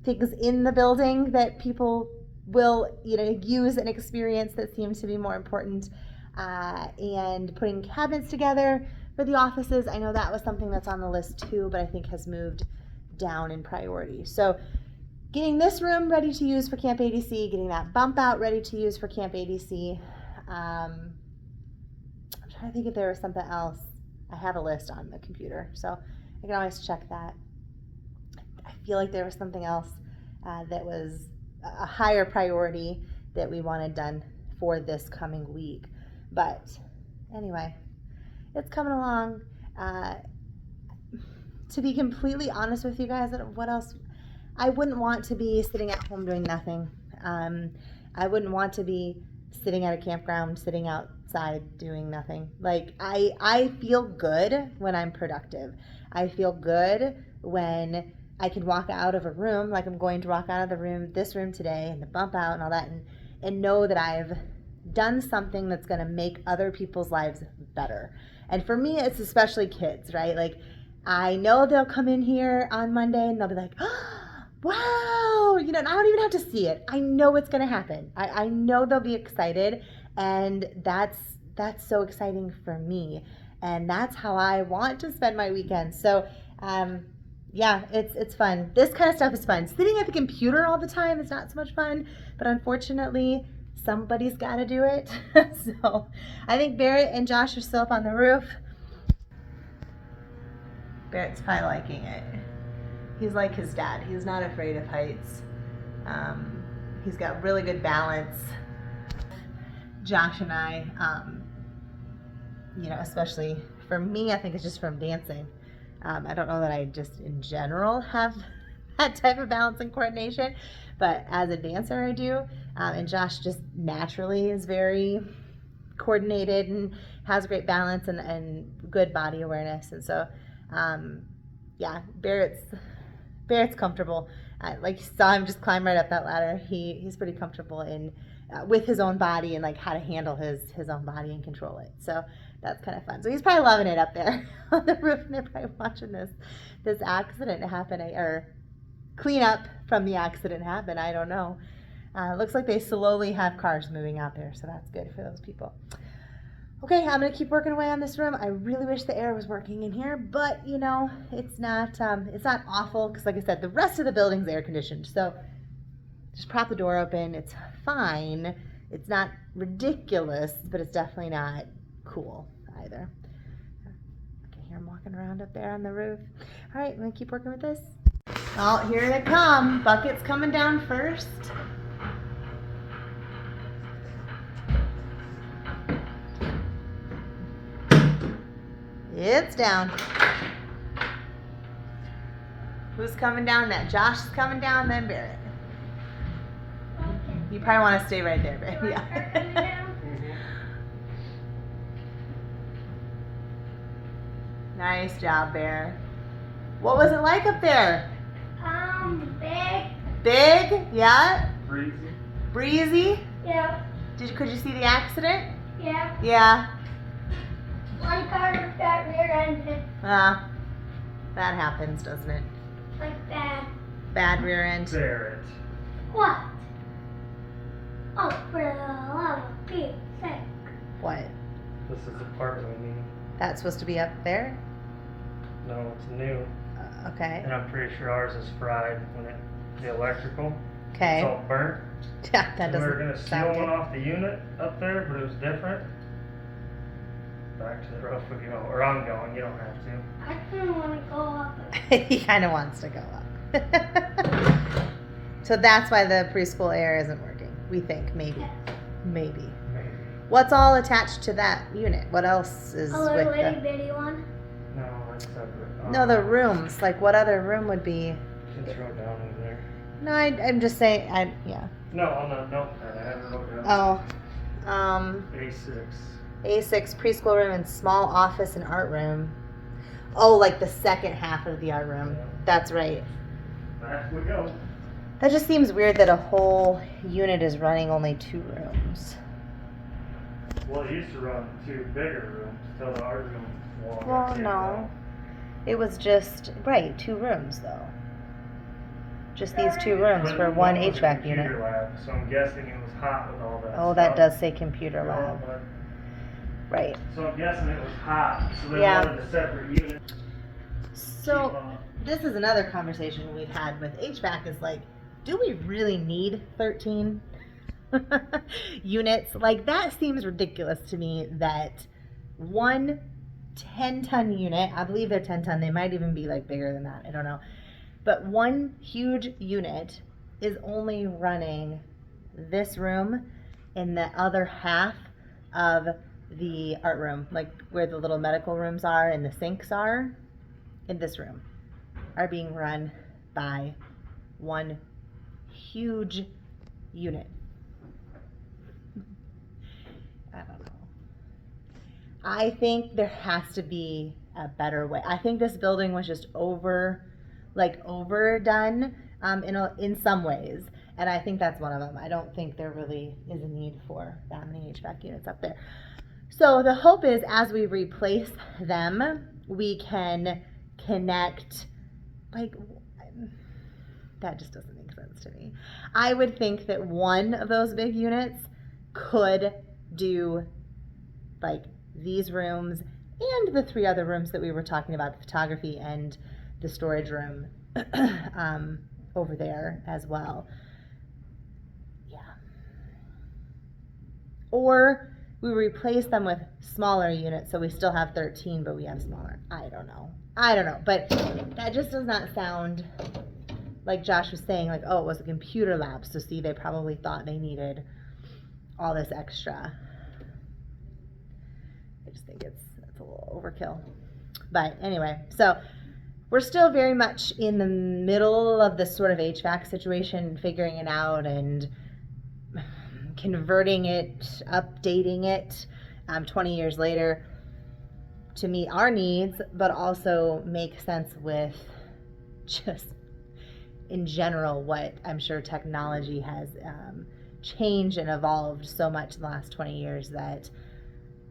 things in the building that people will use and experience that seem to be more important. And putting cabinets together for the offices, I know that was something that's on the list too, but I think has moved down in priority. So getting this room ready to use for Camp ADC, getting that bump out ready to use for Camp ADC. I'm trying to think if there was something else. I have a list on the computer, so I can always check that. I feel like there was something else that was a higher priority that we wanted done for this coming week. But anyway, it's coming along. To be completely honest with you guys, what else? I wouldn't want to be sitting at home doing nothing. I wouldn't want to be sitting at a campground, sitting outside doing nothing. Like I feel good when I'm productive. I feel good when I can walk out of a room, like I'm going to walk out of this room today, and the bump out and all that, and know that I've done something that's going to make other people's lives better. And for me, it's especially kids, right? Like I know they'll come in here on Monday and they'll be like, oh, wow, and I don't even have to see it. I know it's going to happen. I know they'll be excited, and that's so exciting for me, and that's how I want to spend my weekends. So yeah, it's fun. This kind of stuff is fun. Sitting at the computer all the time is not so much fun, but unfortunately somebody's got to do it. So I think Barrett and Josh are still up on the roof. Barrett's probably liking it. He's like his dad. He's not afraid of heights. He's got really good balance. Josh and I you know, especially for me, I think it's just from dancing. I don't know that I just in general have that type of balance and coordination, but as a dancer, I do. And Josh just naturally is very coordinated and has great balance and good body awareness. And so, yeah, Barrett's comfortable. Like you saw him just climb right up that ladder. He's pretty comfortable in with his own body and like how to handle his own body and control it. So that's kind of fun. So he's probably loving it up there on the roof, and they're probably watching this accident happen or clean up from the accident happen. I don't know. Looks like they slowly have cars moving out there, so that's good for those people. Okay, I'm gonna keep working away on this room. I really wish the air was working in here, but you know, it's not awful because, like I said, the rest of the building's air conditioned. So just prop the door open. It's fine. It's not ridiculous, but it's definitely not cool either. I can hear them walking around up there on the roof. All right, I'm gonna keep working with this. Oh, here they come. Bucket's coming down first. It's down. Who's coming down next? Josh is coming down, then Barrett. You probably want to stay right there, Barrett. Yeah. Nice job, Bear. What was it like up there? Big. Big? Yeah. Breezy. Yeah. Breezy? Could you see the accident? Yeah. Yeah. One car got rear-ended. That happens, doesn't it? Like that. Bad rear end. Barrett. What? Oh, for the love of Pete's sake. What? This is the part we need. That's supposed to be up there? No, it's new. Okay. And I'm pretty sure ours is fried when the electrical. It's Okay. all burnt. Yeah, that So we were doesn't gonna steal sound one good. off the unit up there, but it was different. Back to the roof we go, or I'm going. You don't have to. I kind of want to go up. He kind of wants to go up. So that's why the preschool air isn't working. We think maybe. Maybe. What's all attached to that unit? What else is A with little itty the? bitty one. No, that's separate. No, the rooms. Like what other room would be? It's wrote down over there. No, I'm just saying. Yeah. No, on the notepad. I haven't wrote down. Oh. A6. A6 preschool room and small office and art room. Oh, like the second half of the art room. Yeah. That's right. Back we go. That just seems weird that a whole unit is running only 2 rooms. Well, it used to run 2 bigger rooms till the art room wall got Well, taken no. out. It was just, right, 2 rooms though. Just these 2 rooms But for one was a HVAC computer unit. lab, so I'm guessing it was hot with all that Oh, stuff. that does say computer Yeah, lab. but- Right. So I'm guessing it was hot, so they Yeah. wanted a separate unit. So, this is another conversation we've had with HVAC is like, do we really need 13 units? Like, that seems ridiculous to me that one 10-ton unit, I believe they're 10-ton, they might even be like bigger than that, I don't know. But one huge unit is only running this room and the other half of the art room, like where the little medical rooms are and the sinks are in this room, are being run by one huge unit. I don't know. I think there has to be a better way. I think this building was just overdone in some ways, and I think that's one of them. I don't think there really is a need for that many HVAC units up there. So the hope is as we replace them, we can connect, like, that just doesn't make sense to me. I would think that one of those big units could do like these rooms and the 3 other rooms that we were talking about, the photography and the storage room over there as well. Yeah. Or we replace them with smaller units so we still have 13 but we have smaller. I don't know, but that just does not sound like Josh was saying, like, oh, it was a computer lab, so see, they probably thought they needed all this extra. just think it's a little overkill. But anyway, so we're still very much in the middle of this sort of HVAC situation, figuring it out and converting it, updating it 20 years later to meet our needs, but also make sense with just in general what I'm sure technology has changed and evolved so much in the last 20 years that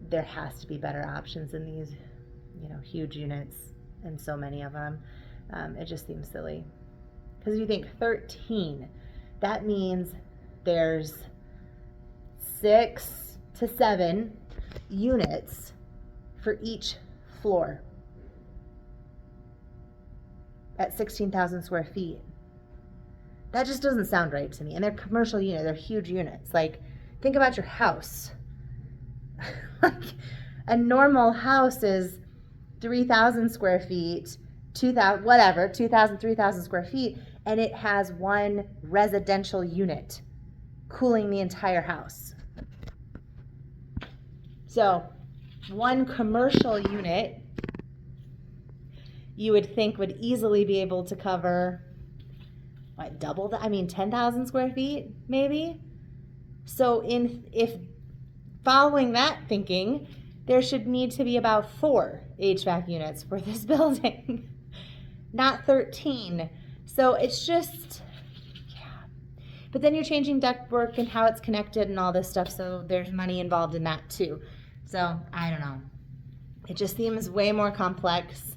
there has to be better options in these, huge units and so many of them. It just seems silly. Because if you think 13, that means there's 6 to 7 units for each floor at 16,000 square feet. That just doesn't sound right to me. And they're commercial units, they're huge units. Like, think about your house. Like, a normal house is 3,000 square feet, 2,000, 3,000 square feet, and it has one residential unit cooling the entire house. So, one commercial unit you would think would easily be able to cover, double that? 10,000 square feet, maybe? So, if following that thinking, there should need to be about 4 HVAC units for this building, not 13. So it's just, yeah. But then you're changing ductwork and how it's connected and all this stuff, so there's money involved in that too. So I don't know. It just seems way more complex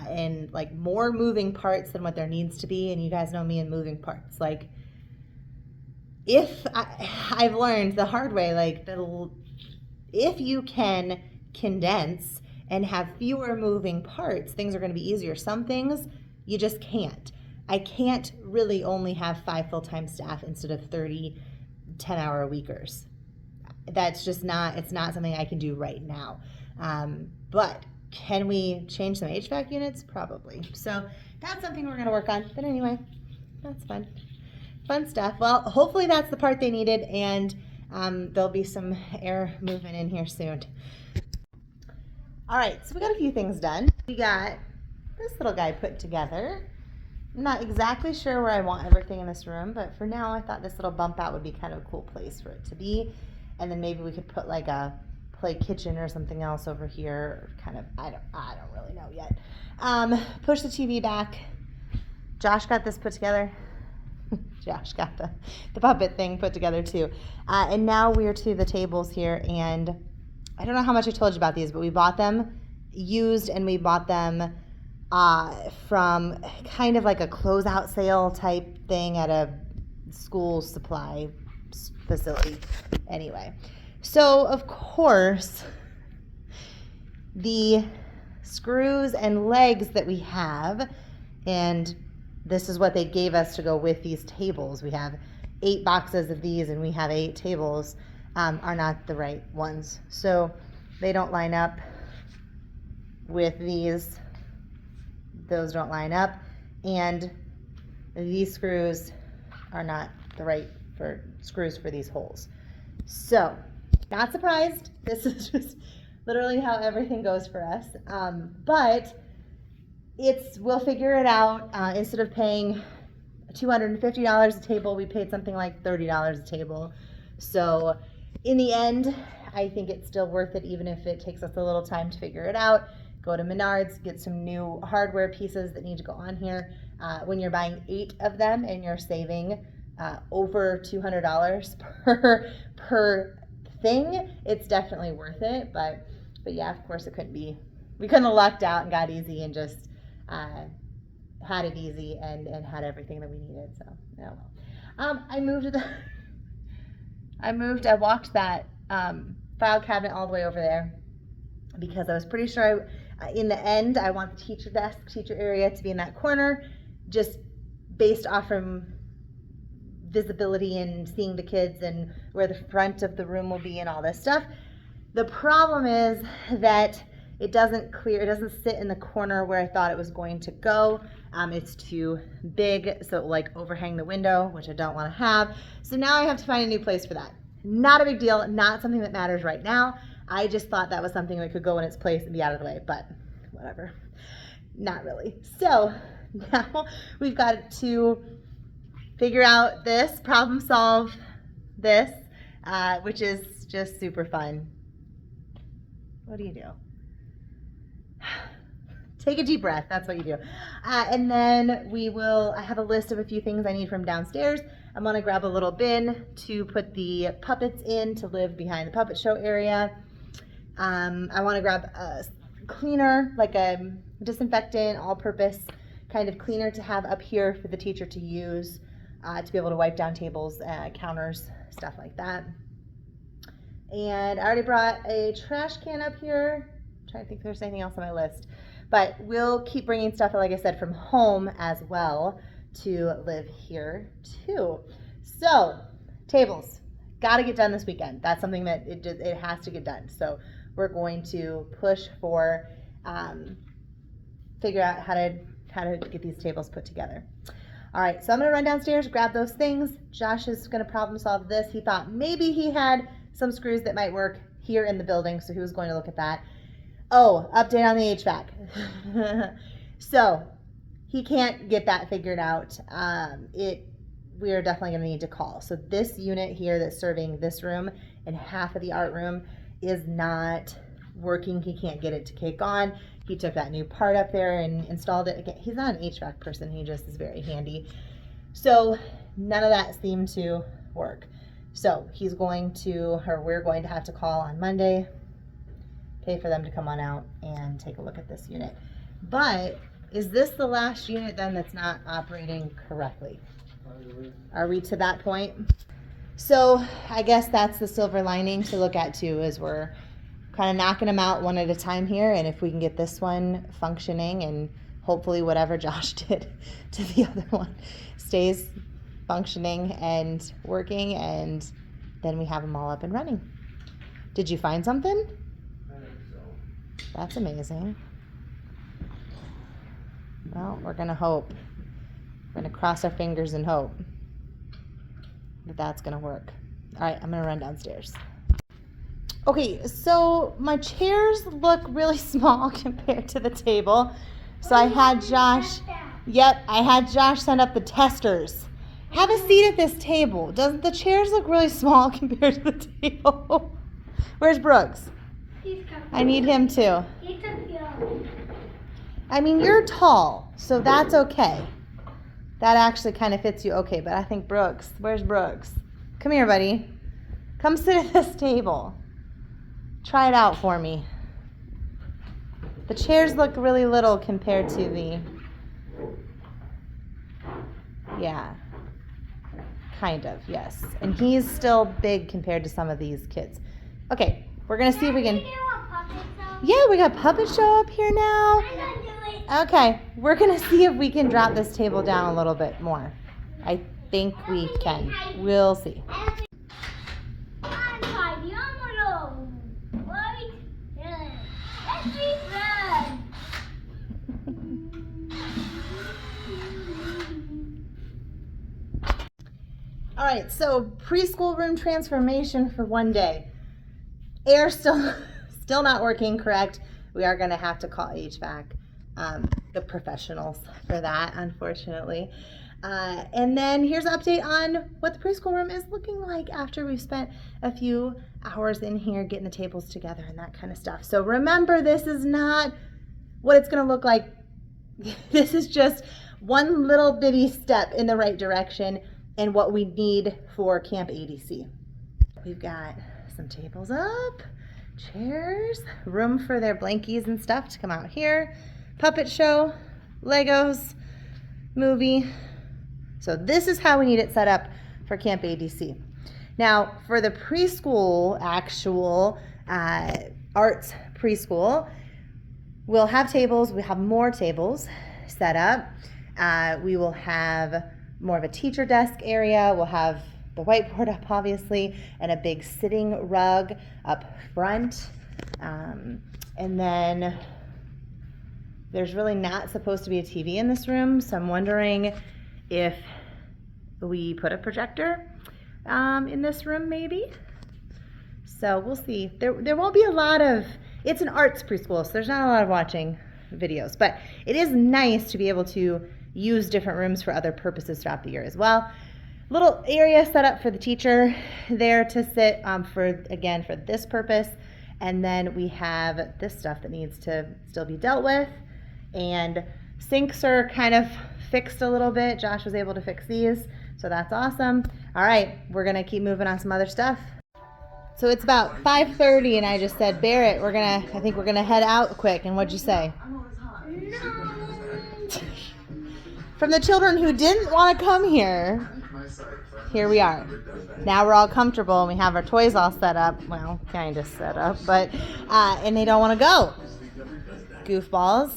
and like more moving parts than what there needs to be. And you guys know me and moving parts. Like, I've learned the hard way, like, if you can condense and have fewer moving parts, things are going to be easier. Some things you just can't. I can't really only have 5 full-time staff instead of 30 10-hour-a-weekers. That's just it's not something I can do right now. But can we change some HVAC units? Probably. So that's something we're going to work on. But anyway, that's fun. Fun stuff. Well, hopefully that's the part they needed, and there'll be some air movement in here soon. All right, so we got a few things done. We got this little guy put together. I'm not exactly sure where I want everything in this room, but for now I thought this little bump out would be kind of a cool place for it to be. And then maybe we could put like a play kitchen or something else over here. Kind of, I don't really know yet. Push the TV back. Josh got this put together. Josh got the puppet thing put together too. And now we're to the tables here, and I don't know how much I told you about these, but we bought them used, and we bought them from kind of like a closeout sale type thing at a school supply facility. Anyway, so of course the screws and legs that we have, and this is what they gave us to go with these tables. We have 8 boxes of these, and we have 8 tables, are not the right ones. So they don't line up with these. Those don't line up. And these screws are not the right screws for these holes. So, not surprised. This is just literally how everything goes for us. But we'll figure it out. Instead of paying $250 a table, we paid something like $30 a table. So in the end, I think it's still worth it, even if it takes us a little time to figure it out. Go to Menards, get some new hardware pieces that need to go on here. When you're buying 8 of them and you're saving over $200 per thing, it's definitely worth it. But yeah, of course we couldn't have lucked out and got easy and just had it easy and had everything that we needed. So no. I walked that file cabinet all the way over there because I was pretty sure in the end I want the teacher area to be in that corner, just based off from visibility and seeing the kids and where the front of the room will be and all this stuff. The problem is that it doesn't sit in the corner where I thought it was going to go. It's too big, so it will like overhang the window, which I don't want to have. So now I have to find a new place for that. Not a big deal, not something that matters right now. I just thought that was something that could go in its place and be out of the way, but whatever. Not really. So now we've got to figure out this, problem solve this, which is just super fun. What do you do? Take a deep breath. That's what you do. And then I have a list of a few things I need from downstairs. I'm going to grab a little bin to put the puppets in to live behind the puppet show area. I want to grab a cleaner, like a disinfectant, all-purpose kind of cleaner to have up here for the teacher to use to be able to wipe down tables, counters, stuff like that. And I already brought a trash can up here. I'm trying to think if there's anything else on my list. But we'll keep bringing stuff, like I said, from home as well to live here too. So, tables. Got to get done this weekend. That's something that it has to get done. So we're going to push for figure out how to get these tables put together. All right, so I'm going to run downstairs, grab those things. Josh is going to problem solve this. He thought maybe he had some screws that might work here in the building, so he was going to look at that. Oh, update on the HVAC. So he can't get that figured out. We are definitely going to need to call. So this unit here that's serving this room and half of the art room is not working. He can't get it to kick on. He took that new part up there and installed it. Again, he's not an HVAC person. He just is very handy. So none of that seemed to work. So we're going to have to call on Monday, pay for them to come on out and take a look at this unit. But is this the last unit then that's not operating correctly? Are we to that point? So I guess that's the silver lining to look at too, is we're kind of knocking them out one at a time here, and if we can get this one functioning and hopefully whatever Josh did to the other one stays functioning and working, and then we have them all up and running. Did you find something? I think so. That's amazing. Well, we're going to hope. We're going to cross our fingers and hope that that's going to work. All right, I'm going to run downstairs. Okay, so my chairs look really small compared to the table. So I had Josh send up the testers. Have a seat at this table. Doesn't the chairs look really small compared to the table? Where's Brooks? I need him too. I mean, you're tall, so that's okay. That actually kind of fits you okay, but I think where's Brooks? Come here, buddy. Come sit at this table. Try it out for me. The chairs look really little compared to the, yeah, kind of, yes. And he's still big compared to some of these kids. Okay, we're going to see if we can, yeah, we got puppet show up here now. Okay, we're going to see if we can drop this table down a little bit more. I think we can. We'll see. All right, so preschool room transformation for one day. Air still not working correct. We are going to have to call HVAC, the professionals for that, unfortunately. And then here's an update on what the preschool room is looking like after we've spent a few hours in here getting the tables together and that kind of stuff. So remember, this is not what it's going to look like. This is just one little bitty step in the right direction and what we need for Camp ADC. We've got some tables up, chairs, room for their blankies and stuff to come out here, puppet show, Legos, movie. So this is how we need it set up for Camp ADC. Now for the preschool, actual arts preschool, we'll have tables, we have more tables set up. We will have more of a teacher desk area. We'll have the whiteboard up, obviously, and a big sitting rug up front. And then there's really not supposed to be a TV in this room, so I'm wondering if we put a projector in this room, maybe. So we'll see. There won't be a lot of, it's an arts preschool, so there's not a lot of watching videos, but it is nice to be able to use different rooms for other purposes throughout the year as well. Little area set up for the teacher there to sit for this purpose. And then we have this stuff that needs to still be dealt with. And sinks are kind of fixed a little bit. Josh was able to fix these, so that's awesome. All right, we're gonna keep moving on some other stuff. So it's about 5:30 and I just said, Barrett, I think we're gonna head out quick. And what'd you say? From the children who didn't want to come here, here we are. Now we're all comfortable and we have our toys all set up. Well, kind of set up, but, and they don't want to go. Goofballs.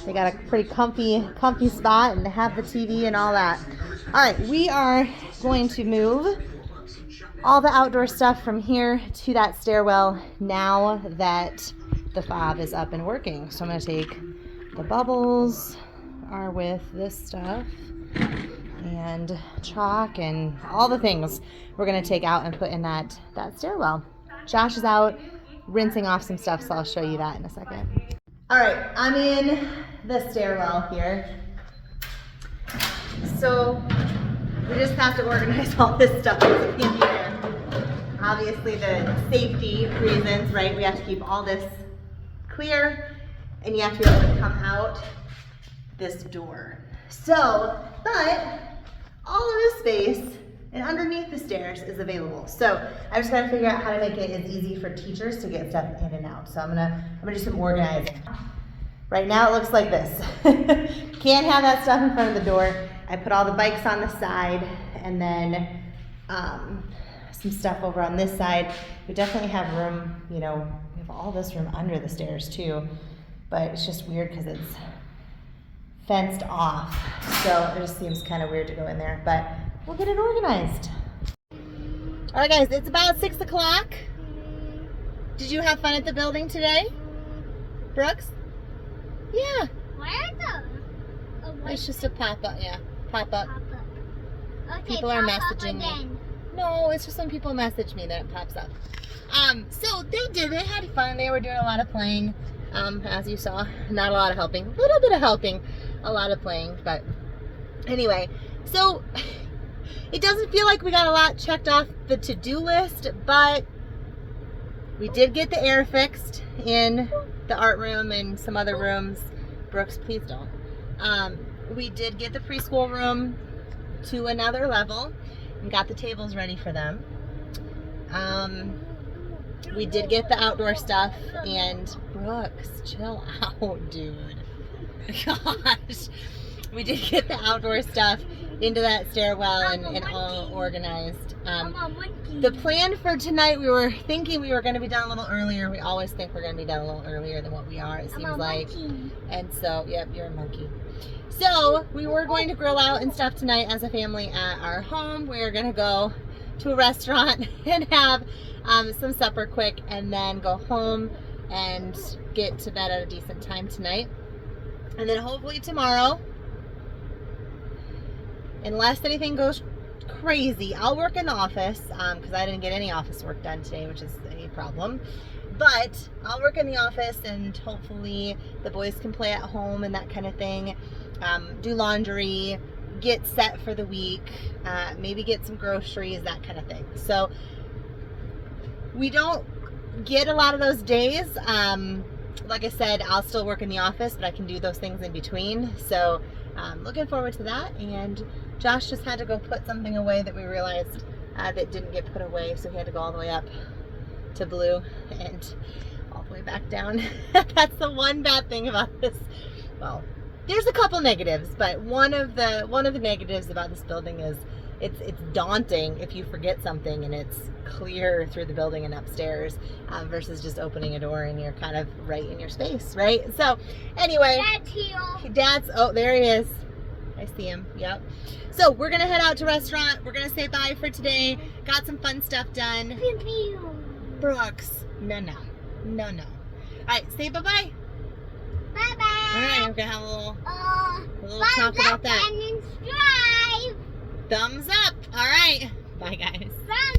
They got a pretty comfy spot and have the TV and all that. All right, we are going to move all the outdoor stuff from here to that stairwell now that the fob is up and working. So I'm going to take the bubbles are with this stuff and chalk and all the things we're going to take out and put in that stairwell. Josh is out rinsing off some stuff, so I'll show you that in a second. All right, I'm in the stairwell here. So we just have to organize all this stuff in here. Obviously the safety reasons, right? We have to keep all this clear and you have to be able to come out this door. So, but all of this space and underneath the stairs is available. So I just gotta figure out how to make it as easy for teachers to get stuff in and out. So I'm gonna do some organizing. Right now it looks like this. Can't have that stuff in front of the door. I put all the bikes on the side and then some stuff over on this side. We definitely have room, we have all this room under the stairs too, but it's just weird because it's fenced off. So it just seems kind of weird to go in there, but we'll get it organized. All right guys, it's about 6 o'clock. Did you have fun at the building today, Brooks? Yeah. Where's It's just a pop-up, yeah. Pop-up. Okay, People are pop up messaging me. again. No, it's just when people message me that it pops up. So they had fun. They were doing a lot of playing, as you saw. Not a lot of helping. A little bit of helping, a lot of playing. But anyway, so it doesn't feel like we got a lot checked off the to-do list, but we did get the air fixed in the art room and some other rooms. Brooks, please don't. We did get the preschool room to another level and got the tables ready for them. We did get the outdoor stuff, and Brooks, chill out, dude. Gosh. We did get the outdoor stuff into that stairwell and all organized. The plan for tonight, we were thinking we were going to be done a little earlier. We always think we're going to be done a little earlier than what we are, it seems like. And so, yep, you're a monkey. So we were going to grill out and stuff tonight as a family at our home. We're going to go to a restaurant and have some supper quick and then go home and get to bed at a decent time tonight. And then hopefully tomorrow, unless anything goes crazy, I'll work in the office because I didn't get any office work done today, which is a problem. But I'll work in the office and hopefully the boys can play at home and that kind of thing. Do laundry, get set for the week, maybe get some groceries, that kind of thing. So we don't get a lot of those days. Like I said, I'll still work in the office, but I can do those things in between. So looking forward to that. And Josh just had to go put something away that we realized that didn't get put away. So he had to go all the way up to Blue and all the way back down. That's the one bad thing about this. Well, there's a couple negatives, but one of the negatives about this building is it's daunting if you forget something and it's clear through the building and upstairs versus just opening a door and you're kind of right in your space, right? So anyway, Dad's here. Oh, there he is. I see him. Yep. So we're gonna head out to restaurant. We're gonna say bye for today. Got some fun stuff done. Pew, pew. Brooks, no. All right, say bye-bye. Bye-bye. All right, we're gonna have a little talk thumbs about up that. and subscribe. Thumbs up. All right. Bye, guys. Thumbs